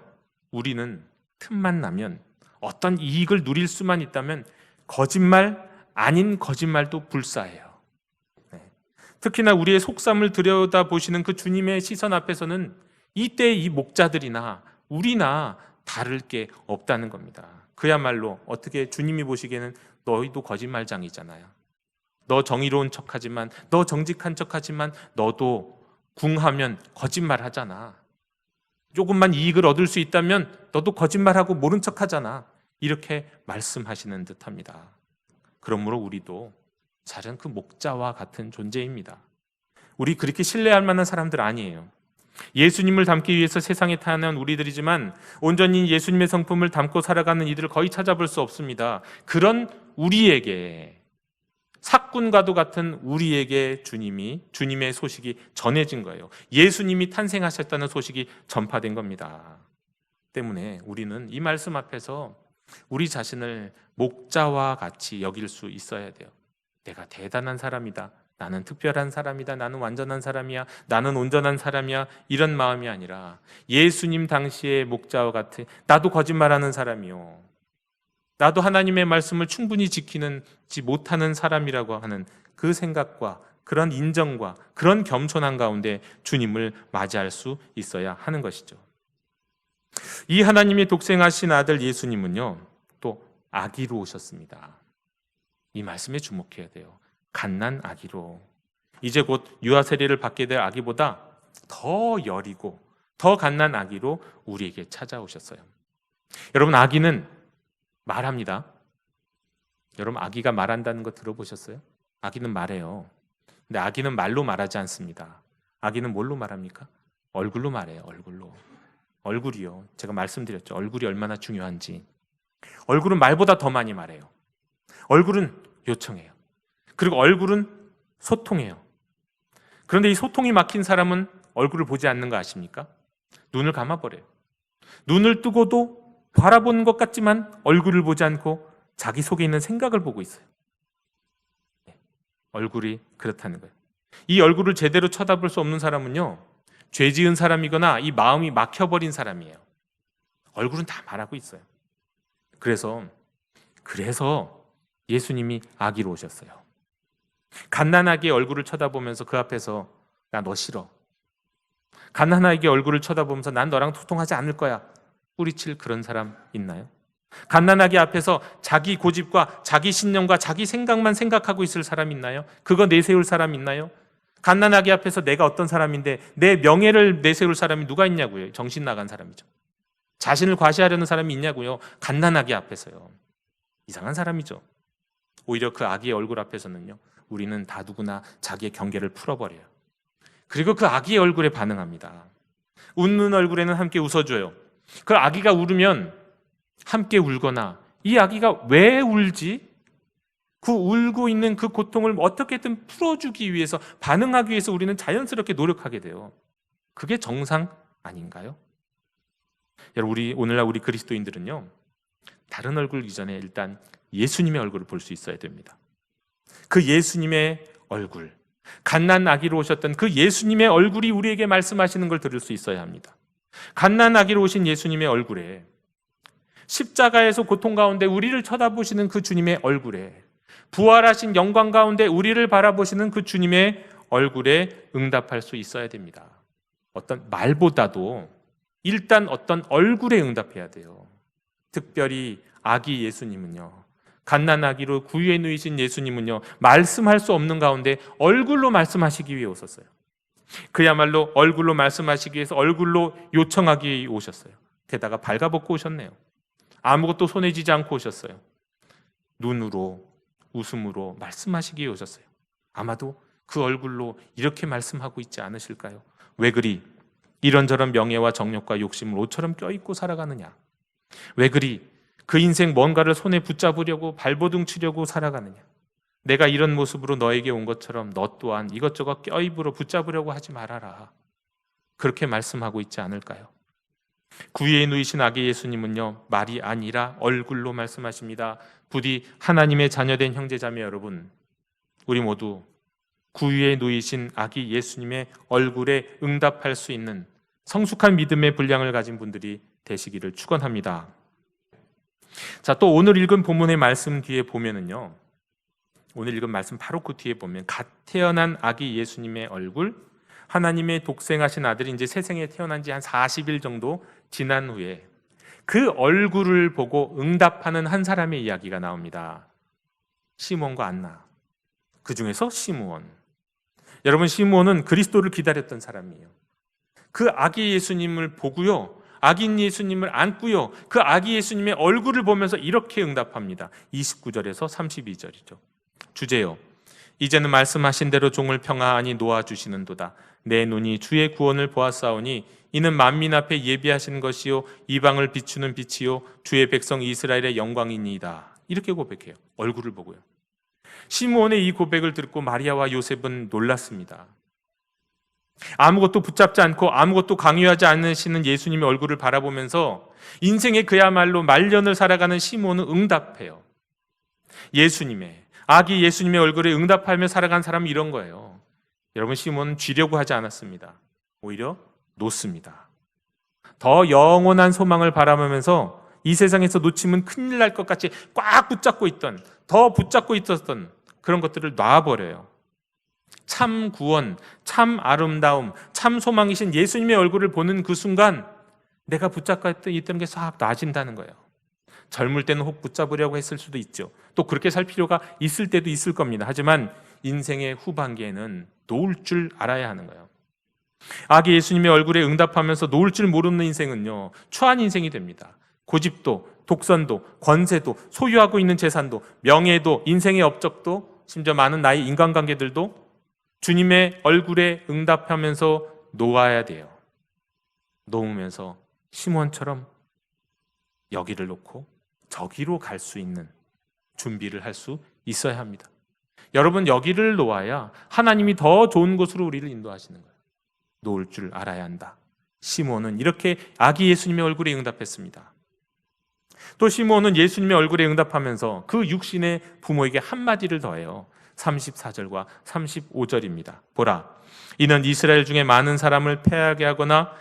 우리는 틈만 나면 어떤 이익을 누릴 수만 있다면 거짓말 아닌 거짓말도 불사해요. 특히나 우리의 속삼을 들여다보시는 그 주님의 시선 앞에서는 이때 이 목자들이나 우리나 다를 게 없다는 겁니다. 그야말로 어떻게 주님이 보시기에는 너희도 거짓말장이잖아요. 너 정의로운 척하지만, 너 정직한 척하지만 너도 궁하면 거짓말하잖아. 조금만 이익을 얻을 수 있다면 너도 거짓말하고 모른 척하잖아. 이렇게 말씀하시는 듯합니다. 그러므로 우리도 사실은 그 목자와 같은 존재입니다. 우리 그렇게 신뢰할 만한 사람들 아니에요. 예수님을 닮기 위해서 세상에 태어난 우리들이지만 온전히 예수님의 성품을 닮고 살아가는 이들을 거의 찾아볼 수 없습니다. 그런 우리에게, 삭군과도 같은 우리에게 주님의 소식이 전해진 거예요. 예수님이 탄생하셨다는 소식이 전파된 겁니다. 때문에 우리는 이 말씀 앞에서 우리 자신을 목자와 같이 여길 수 있어야 돼요. 내가 대단한 사람이다, 나는 특별한 사람이다, 나는 완전한 사람이야, 나는 온전한 사람이야, 이런 마음이 아니라 예수님 당시의 목자와 같은, 나도 거짓말하는 사람이요, 나도 하나님의 말씀을 충분히 지키지 못하는 사람이라고 하는 그 생각과 그런 인정과 그런 겸손한 가운데 주님을 맞이할 수 있어야 하는 것이죠. 이 하나님의 독생하신 아들 예수님은요, 또 아기로 오셨습니다. 이 말씀에 주목해야 돼요. 갓난 아기로. 이제 곧 유아 세례를 받게 될 아기보다 더 여리고 더 갓난 아기로 우리에게 찾아오셨어요. 여러분, 아기는 말합니다. 여러분, 아기가 말한다는 거 들어보셨어요? 아기는 말해요. 근데 아기는 말로 말하지 않습니다. 아기는 뭘로 말합니까? 얼굴로 말해요. 얼굴로. 얼굴이요. 제가 말씀드렸죠. 얼굴이 얼마나 중요한지. 얼굴은 말보다 더 많이 말해요. 얼굴은 요청해요. 그리고 얼굴은 소통해요. 그런데 이 소통이 막힌 사람은 얼굴을 보지 않는 거 아십니까? 눈을 감아버려요. 눈을 뜨고도 바라보는 것 같지만 얼굴을 보지 않고 자기 속에 있는 생각을 보고 있어요. 얼굴이 그렇다는 거예요. 이 얼굴을 제대로 쳐다볼 수 없는 사람은요, 죄 지은 사람이거나 이 마음이 막혀버린 사람이에요. 얼굴은 다 말하고 있어요. 그래서 예수님이 아기로 오셨어요. 갓난아기의 얼굴을 쳐다보면서 그 앞에서 나 너 싫어, 갓난아기의 얼굴을 쳐다보면서 난 너랑 소통하지 않을 거야, 뿌리칠 그런 사람 있나요? 갓난아기 앞에서 자기 고집과 자기 신념과 자기 생각만 생각하고 있을 사람 있나요? 그거 내세울 사람 있나요? 갓난아기 앞에서 내가 어떤 사람인데 내 명예를 내세울 사람이 누가 있냐고요? 정신 나간 사람이죠. 자신을 과시하려는 사람이 있냐고요? 갓난아기 앞에서요. 이상한 사람이죠. 오히려 그 아기의 얼굴 앞에서는요, 우리는 다 누구나 자기의 경계를 풀어버려요. 그리고 그 아기의 얼굴에 반응합니다. 웃는 얼굴에는 함께 웃어줘요. 그 아기가 울으면 함께 울거나 이 아기가 왜 울지? 그 울고 있는 그 고통을 어떻게든 풀어주기 위해서 반응하기 위해서 우리는 자연스럽게 노력하게 돼요. 그게 정상 아닌가요? 여러분 오늘날 우리 그리스도인들은요 다른 얼굴 이전에 일단 예수님의 얼굴을 볼 수 있어야 됩니다. 그 예수님의 얼굴, 갓난 아기로 오셨던 그 예수님의 얼굴이 우리에게 말씀하시는 걸 들을 수 있어야 합니다. 갓난 아기로 오신 예수님의 얼굴에 십자가에서 고통 가운데 우리를 쳐다보시는 그 주님의 얼굴에 부활하신 영광 가운데 우리를 바라보시는 그 주님의 얼굴에 응답할 수 있어야 됩니다. 어떤 말보다도 일단 어떤 얼굴에 응답해야 돼요. 특별히 아기 예수님은요, 갓난 아기로 구유에 누이신 예수님은요, 말씀할 수 없는 가운데 얼굴로 말씀하시기 위해 오셨어요. 그야말로 얼굴로 말씀하시기 위해서 얼굴로 요청하기 위해 오셨어요. 게다가 발가벗고 오셨네요. 아무것도 손에 쥐지 않고 오셨어요. 눈으로, 웃음으로 말씀하시기 위해 오셨어요. 아마도 그 얼굴로 이렇게 말씀하고 있지 않으실까요? 왜 그리 이런저런 명예와 정욕과 욕심을 옷처럼 껴입고 살아가느냐? 왜 그리 그 인생 뭔가를 손에 붙잡으려고 발버둥 치려고 살아가느냐? 내가 이런 모습으로 너에게 온 것처럼 너 또한 이것저것 껴입으로 붙잡으려고 하지 말아라. 그렇게 말씀하고 있지 않을까요? 구유에 누이신 아기 예수님은요, 말이 아니라 얼굴로 말씀하십니다. 부디 하나님의 자녀된 형제자매 여러분, 우리 모두 구유에 누이신 아기 예수님의 얼굴에 응답할 수 있는 성숙한 믿음의 분량을 가진 분들이 되시기를 축원합니다. 자, 또 오늘 읽은 본문의 말씀 뒤에 보면은요, 오늘 읽은 말씀 바로 그 뒤에 보면 갓 태어난 아기 예수님의 얼굴, 하나님의 독생하신 아들이 이제 세상에 태어난 지 한 40일 정도 지난 후에 그 얼굴을 보고 응답하는 한 사람의 이야기가 나옵니다. 시몬과 안나. 그 중에서 시므온. 여러분, 시므온은 그리스도를 기다렸던 사람이에요. 그 아기 예수님을 보고요, 아기 예수님을 안고요, 그 아기 예수님의 얼굴을 보면서 이렇게 응답합니다. 29절에서 32절이죠. 주제요, 이제는 말씀하신 대로 종을 평안히 놓아주시는도다. 내 눈이 주의 구원을 보았사오니 이는 만민 앞에 예비하신 것이요 이방을 비추는 빛이요 주의 백성 이스라엘의 영광이니이다. 이렇게 고백해요. 얼굴을 보고요. 시므온의 이 고백을 듣고 마리아와 요셉은 놀랐습니다. 아무것도 붙잡지 않고 아무것도 강요하지 않으시는 예수님의 얼굴을 바라보면서 인생의 그야말로 말년을 살아가는 시므온은 응답해요. 예수님의, 아기 예수님의 얼굴에 응답하며 살아간 사람은 이런 거예요. 여러분, 시몬은 쥐려고 하지 않았습니다. 오히려 놓습니다. 더 영원한 소망을 바라보면서 이 세상에서 놓치면 큰일 날 것 같이 꽉 붙잡고 있던, 더 붙잡고 있었던 그런 것들을 놔버려요. 참 구원, 참 아름다움, 참 소망이신 예수님의 얼굴을 보는 그 순간 내가 붙잡고 있던 게 싹 놔진다는 거예요. 젊을 때는 혹 붙잡으려고 했을 수도 있죠. 또 그렇게 살 필요가 있을 때도 있을 겁니다. 하지만 인생의 후반기에는 놓을 줄 알아야 하는 거예요. 아기 예수님의 얼굴에 응답하면서 놓을 줄 모르는 인생은요, 추한 인생이 됩니다. 고집도, 독선도, 권세도, 소유하고 있는 재산도, 명예도, 인생의 업적도, 심지어 많은 나의 인간관계들도 주님의 얼굴에 응답하면서 놓아야 돼요. 놓으면서 시몬처럼 여기를 놓고 저기로 갈 수 있는 준비를 할 수 있어야 합니다. 여러분, 여기를 놓아야 하나님이 더 좋은 곳으로 우리를 인도하시는 거예요. 놓을 줄 알아야 한다. 시몬은 이렇게 아기 예수님의 얼굴에 응답했습니다. 또 시몬은 예수님의 얼굴에 응답하면서 그 육신의 부모에게 한마디를 더해요. 34절과 35절입니다. 보라, 이는 이스라엘 중에 많은 사람을 패하게 하거나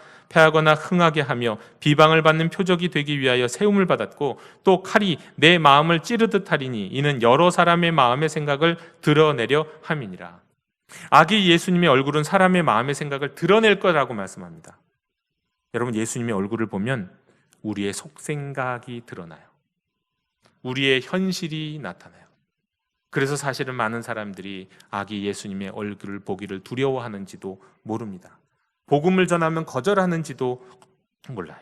흥하게 하며 비방을 받는 표적이 되기 위하여 세움을 받았고 또 칼이 내 마음을 찌르듯 하리니 이는 여러 사람의 마음의 생각을 드러내려 함이니라. 아기 예수님의 얼굴은 사람의 마음의 생각을 드러낼 거라고 말씀합니다. 여러분, 예수님의 얼굴을 보면 우리의 속생각이 드러나요. 우리의 현실이 나타나요. 그래서 사실은 많은 사람들이 아기 예수님의 얼굴을 보기를 두려워하는지도 모릅니다. 복음을 전하면 거절하는지도 몰라요.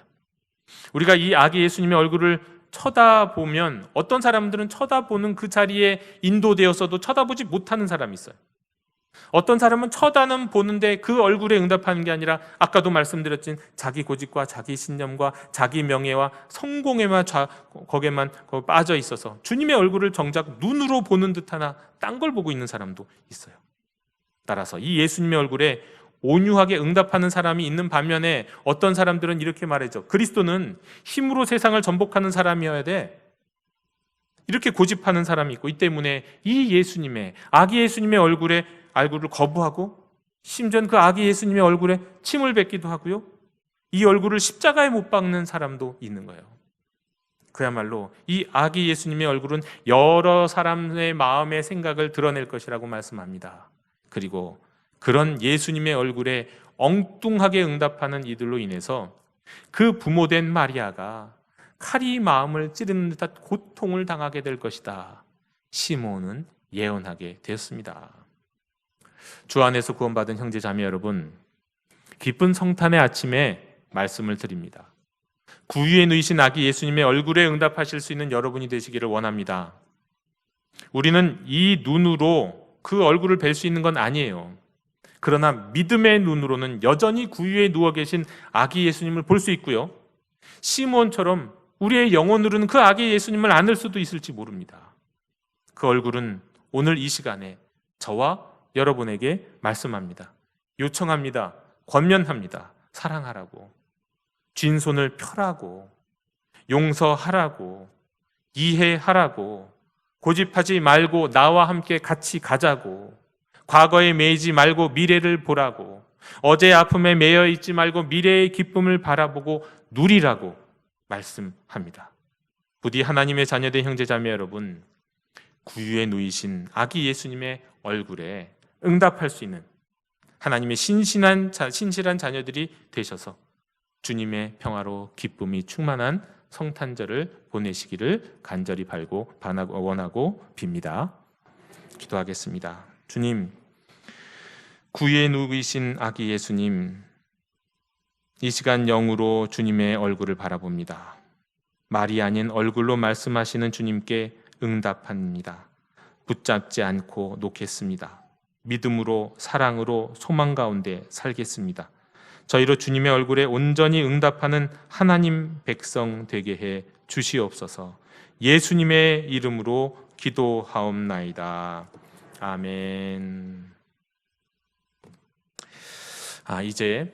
우리가 이 아기 예수님의 얼굴을 쳐다보면 어떤 사람들은 쳐다보는 그 자리에 인도되었어도 쳐다보지 못하는 사람이 있어요. 어떤 사람은 쳐다는 보는데 그 얼굴에 응답하는 게 아니라 아까도 말씀드렸진 자기 고집과 자기 신념과 자기 명예와 성공에만 거기에만 빠져 있어서 주님의 얼굴을 정작 눈으로 보는 듯 하나 딴 걸 보고 있는 사람도 있어요. 따라서 이 예수님의 얼굴에 온유하게 응답하는 사람이 있는 반면에 어떤 사람들은 이렇게 말하죠. 그리스도는 힘으로 세상을 전복하는 사람이어야 돼. 이렇게 고집하는 사람이 있고, 이 때문에 이 예수님의 아기 예수님의 얼굴을 거부하고 심지어는 그 아기 예수님의 얼굴에 침을 뱉기도 하고요. 이 얼굴을 십자가에 못 박는 사람도 있는 거예요. 그야말로 이 아기 예수님의 얼굴은 여러 사람의 마음의 생각을 드러낼 것이라고 말씀합니다. 그리고 그런 예수님의 얼굴에 엉뚱하게 응답하는 이들로 인해서 그 부모된 마리아가 칼이 마음을 찌르는 듯한 고통을 당하게 될 것이다. 시몬은 예언하게 되었습니다. 주 안에서 구원받은 형제 자매 여러분, 기쁜 성탄의 아침에 말씀을 드립니다. 구유에 누이신 아기 예수님의 얼굴에 응답하실 수 있는 여러분이 되시기를 원합니다. 우리는 이 눈으로 그 얼굴을 뵐 수 있는 건 아니에요. 그러나 믿음의 눈으로는 여전히 구유에 누워 계신 아기 예수님을 볼 수 있고요. 시몬처럼 우리의 영혼으로는 그 아기 예수님을 안을 수도 있을지 모릅니다. 그 얼굴은 오늘 이 시간에 저와 여러분에게 말씀합니다. 요청합니다. 권면합니다. 사랑하라고, 쥔손을 펴라고, 용서하라고, 이해하라고, 고집하지 말고 나와 함께 같이 가자고, 과거에 매이지 말고 미래를 보라고, 어제의 아픔에 매여 있지 말고 미래의 기쁨을 바라보고 누리라고 말씀합니다. 부디 하나님의 자녀된 형제자매 여러분, 구유에 누이신 아기 예수님의 얼굴에 응답할 수 있는 하나님의 신실한 자녀들이 되셔서 주님의 평화로 기쁨이 충만한 성탄절을 보내시기를 간절히 원하고 빕니다. 기도하겠습니다. 주님, 구유에 누이신 아기 예수님, 이 시간 영으로 주님의 얼굴을 바라봅니다. 말이 아닌 얼굴로 말씀하시는 주님께 응답합니다. 붙잡지 않고 놓겠습니다. 믿음으로, 사랑으로, 소망 가운데 살겠습니다. 저희로 주님의 얼굴에 온전히 응답하는 하나님 백성 되게 해 주시옵소서. 예수님의 이름으로 기도하옵나이다. 아멘. 이제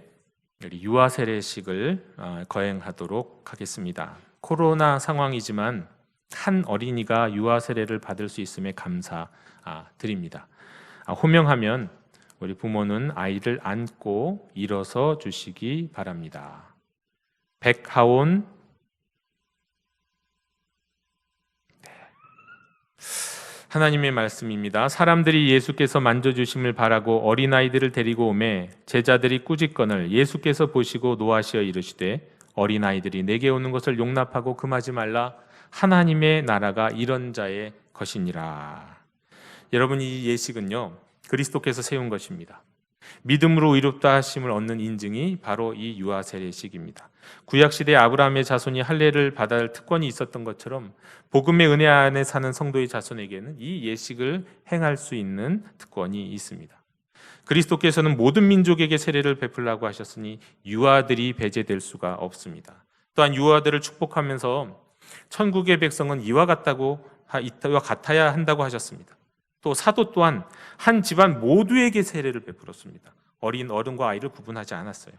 유아 세례식을 거행하도록 하겠습니다. 코로나 상황이지만 한 어린이가 유아 세례를 받을 수 있음에 감사드립니다. 호명하면 우리 부모는 아이를 안고 일어서 주시기 바랍니다. 백하온. 하나님의 말씀입니다. 사람들이 예수께서 만져주심을 바라고 어린아이들을 데리고 오매 제자들이 꾸짖거늘 예수께서 보시고 노하시어 이르시되 어린아이들이 내게 오는 것을 용납하고 금하지 말라. 하나님의 나라가 이런 자의 것이니라. 여러분, 이 예식은요, 그리스도께서 세운 것입니다. 믿음으로 의롭다 하심을 얻는 인증이 바로 이 유아 세례식입니다. 구약시대 아브라함의 자손이 할례를 받을 특권이 있었던 것처럼 복음의 은혜 안에 사는 성도의 자손에게는 이 예식을 행할 수 있는 특권이 있습니다. 그리스도께서는 모든 민족에게 세례를 베풀라고 하셨으니 유아들이 배제될 수가 없습니다. 또한 유아들을 축복하면서 천국의 백성은 이와 같아야 한다고 하셨습니다. 또 사도 또한 한 집안 모두에게 세례를 베풀었습니다. 어른과 아이를 구분하지 않았어요.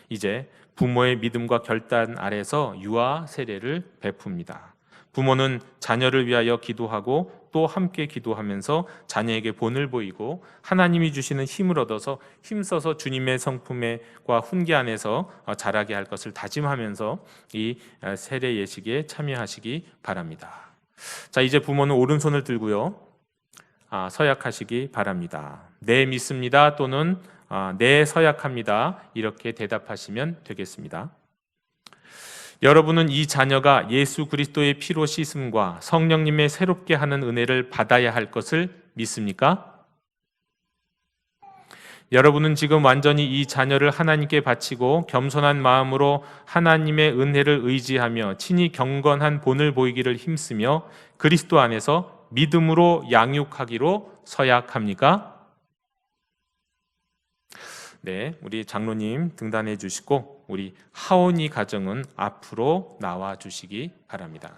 이제 부모의 믿음과 결단 아래서 유아 세례를 베풉니다. 부모는 자녀를 위하여 기도하고 또 함께 기도하면서 자녀에게 본을 보이고 하나님이 주시는 힘을 얻어서 힘써서 주님의 성품과 훈계 안에서 자라게 할 것을 다짐하면서 이 세례 예식에 참여하시기 바랍니다. 자, 이제 부모는 오른손을 들고요, 서약하시기 바랍니다. 네, 믿습니다 또는 네, 서약합니다 이렇게 대답하시면 되겠습니다. 여러분은 이 자녀가 예수 그리스도의 피로 씻음과 성령님의 새롭게 하는 은혜를 받아야 할 것을 믿습니까? 여러분은 지금 완전히 이 자녀를 하나님께 바치고 겸손한 마음으로 하나님의 은혜를 의지하며 친히 경건한 본을 보이기를 힘쓰며 그리스도 안에서 믿음으로 양육하기로 서약합니까? 네, 우리 장로님 등단해 주시고 우리 하온이 가정은 앞으로 나와 주시기 바랍니다.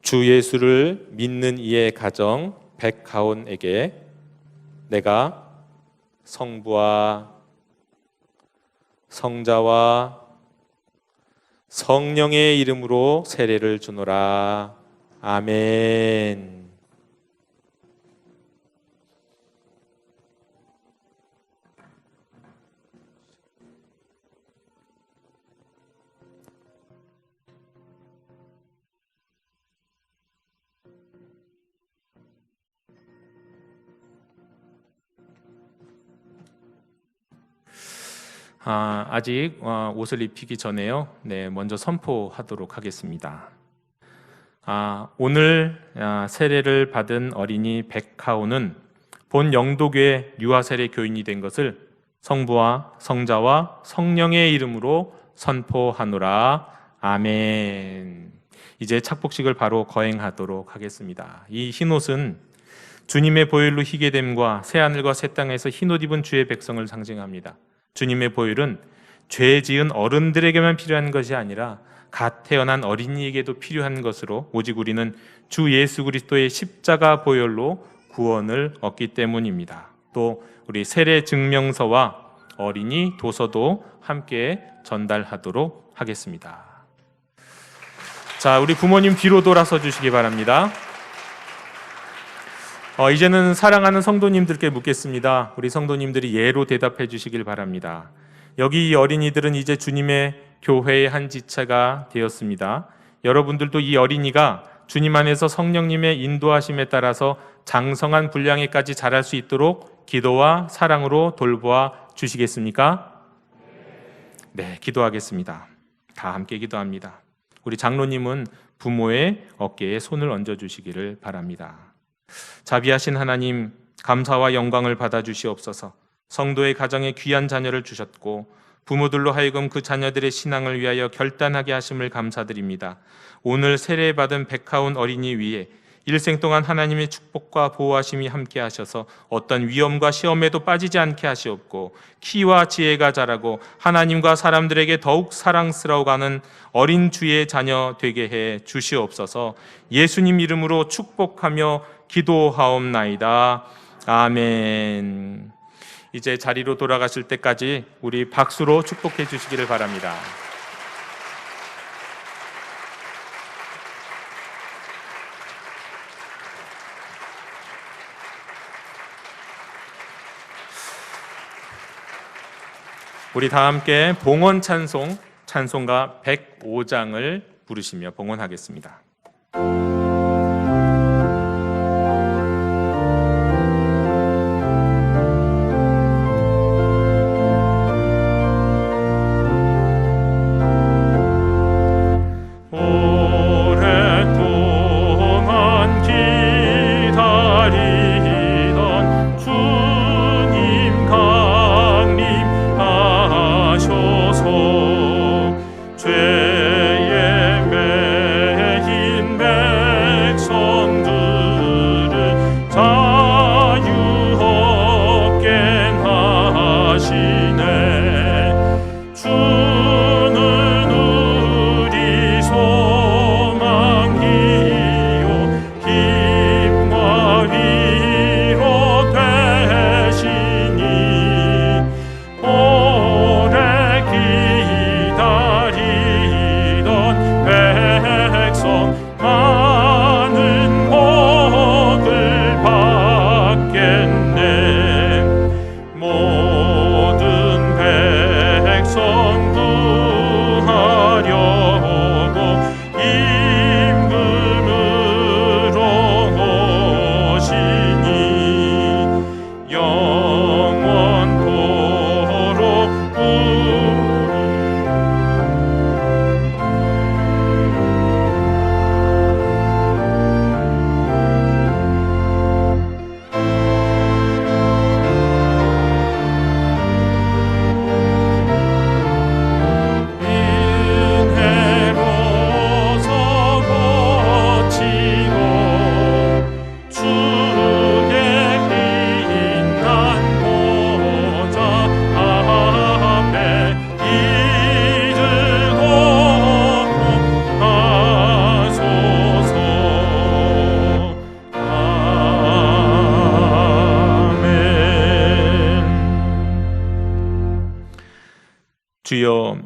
주 예수를 믿는 이의 가정 백하온에게 내가 성부와 성자와 성령의 이름으로 세례를 주노라. 아멘. 아직 옷을 입히기 전에요. 네, 먼저 선포하도록 하겠습니다. 오늘 세례를 받은 어린이 백하온은 본 영도교회 유아세례 교인이 된 것을 성부와 성자와 성령의 이름으로 선포하노라. 아멘. 이제 착복식을 바로 거행하도록 하겠습니다. 이 흰옷은 주님의 보혈로 희게 됨과 새하늘과 새 땅에서 흰옷 입은 주의 백성을 상징합니다. 주님의 보혈은 죄 지은 어른들에게만 필요한 것이 아니라 갓 태어난 어린이에게도 필요한 것으로 오직 우리는 주 예수 그리스도의 십자가 보혈로 구원을 얻기 때문입니다. 또 우리 세례 증명서와 어린이 도서도 함께 전달하도록 하겠습니다. 자, 우리 부모님 뒤로 돌아서 주시기 바랍니다. 이제는 사랑하는 성도님들께 묻겠습니다. 우리 성도님들이 예로 대답해 주시길 바랍니다. 여기 이 어린이들은 이제 주님의 교회의 한 지체가 되었습니다. 여러분들도 이 어린이가 주님 안에서 성령님의 인도하심에 따라서 장성한 분량에까지 자랄 수 있도록 기도와 사랑으로 돌보아 주시겠습니까? 네, 기도하겠습니다. 다 함께 기도합니다. 우리 장로님은 부모의 어깨에 손을 얹어 주시기를 바랍니다. 자비하신 하나님, 감사와 영광을 받아 주시옵소서. 성도의 가정에 귀한 자녀를 주셨고 부모들로 하여금 그 자녀들의 신앙을 위하여 결단하게 하심을 감사드립니다. 오늘 세례받은 백하온 어린이 위에 일생 동안 하나님의 축복과 보호하심이 함께 하셔서 어떤 위험과 시험에도 빠지지 않게 하시옵고 키와 지혜가 자라고 하나님과 사람들에게 더욱 사랑스러워가는 어린 주의 자녀 되게 해 주시옵소서. 예수님 이름으로 축복하며 기도하옵나이다. 아멘. 이제 자리로 돌아가실 때까지 우리 박수로 축복해 주시기를 바랍니다. 우리 다 함께 봉헌 찬송, 찬송가 105장을 부르시며 봉헌하겠습니다. 죄에 매인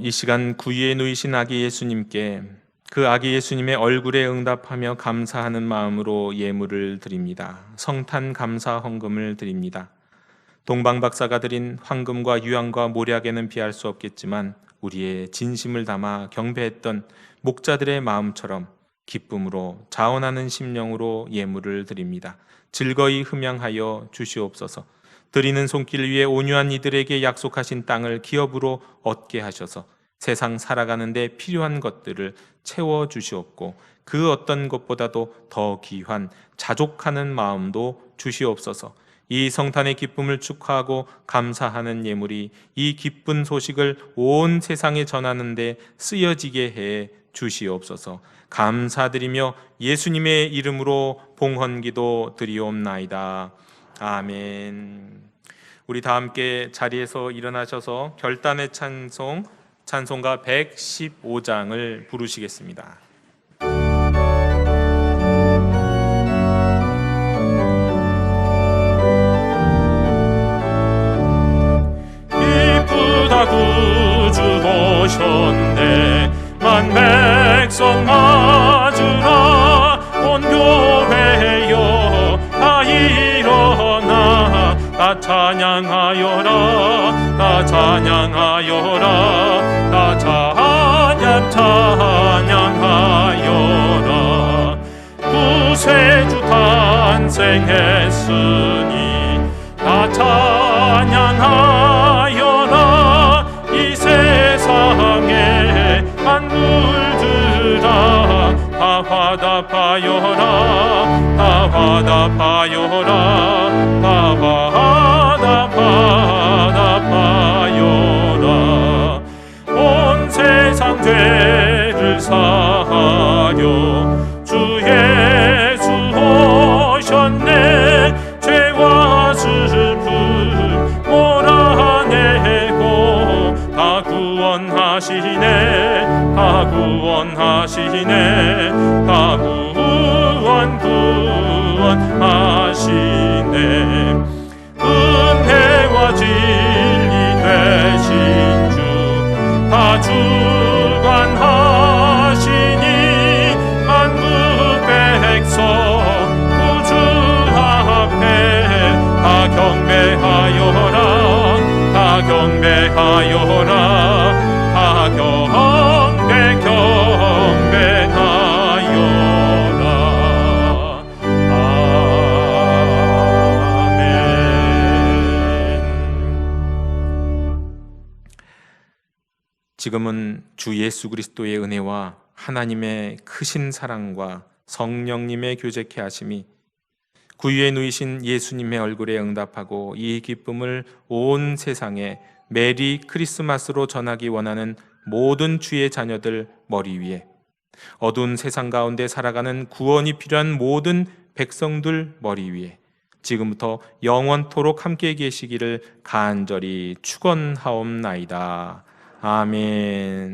이 시간 구유에 누이신 아기 예수님께 그 아기 예수님의 얼굴에 응답하며 감사하는 마음으로 예물을 드립니다. 성탄 감사 헌금을 드립니다. 동방박사가 드린 황금과 유황과 모략에는 비할 수 없겠지만 우리의 진심을 담아 경배했던 목자들의 마음처럼 기쁨으로 자원하는 심령으로 예물을 드립니다. 즐거이 흠양하여 주시옵소서. 드리는 손길 위에 온유한 이들에게 약속하신 땅을 기업으로 얻게 하셔서 세상 살아가는 데 필요한 것들을 채워 주시옵고 그 어떤 것보다도 더 귀한 자족하는 마음도 주시옵소서. 이 성탄의 기쁨을 축하하고 감사하는 예물이 이 기쁜 소식을 온 세상에 전하는 데 쓰여지게 해 주시옵소서. 감사드리며 예수님의 이름으로 봉헌기도 드리옵나이다. 아멘. 우리 다 함께 자리에서 일어나셔서 결단의 찬송, 찬송가 115장을 부르시겠습니다. 이쁘다 구주 오셨네. 만 백성 맞으라. 온 교회여 다 일어나. 다 찬양하여라. 다 찬양하여라. 다 찬양하여라. 구세주 탄생했으니 다 찬양하여라. 이 세상에 만물들아 다 화답하여라. 다 화답하여라. 다 화답하여라. 온 세상 죄를 사하려 주 예수 오셨네. 죄와 슬픔 몰아내고 다 구원하시네. 다 구원하시네. 다 구원하시네. 은혜와 진리 되신 주 다 주관하시니 만국 백성 구주 앞에 다 경배하여라. 다 경배하여라. 다 경배하여라. 아멘. 지금은 주 예수 그리스도의 은혜와 하나님의 크신 사랑과 성령님의 교제케 하심이 구유에 누이신 예수님의 얼굴에 응답하고 이 기쁨을 온 세상에 메리 크리스마스로 전하기 원하는 모든 주의 자녀들 머리 위에, 어두운 세상 가운데 살아가는 구원이 필요한 모든 백성들 머리 위에 지금부터 영원토록 함께 계시기를 간절히 축원하옵나이다. 아멘.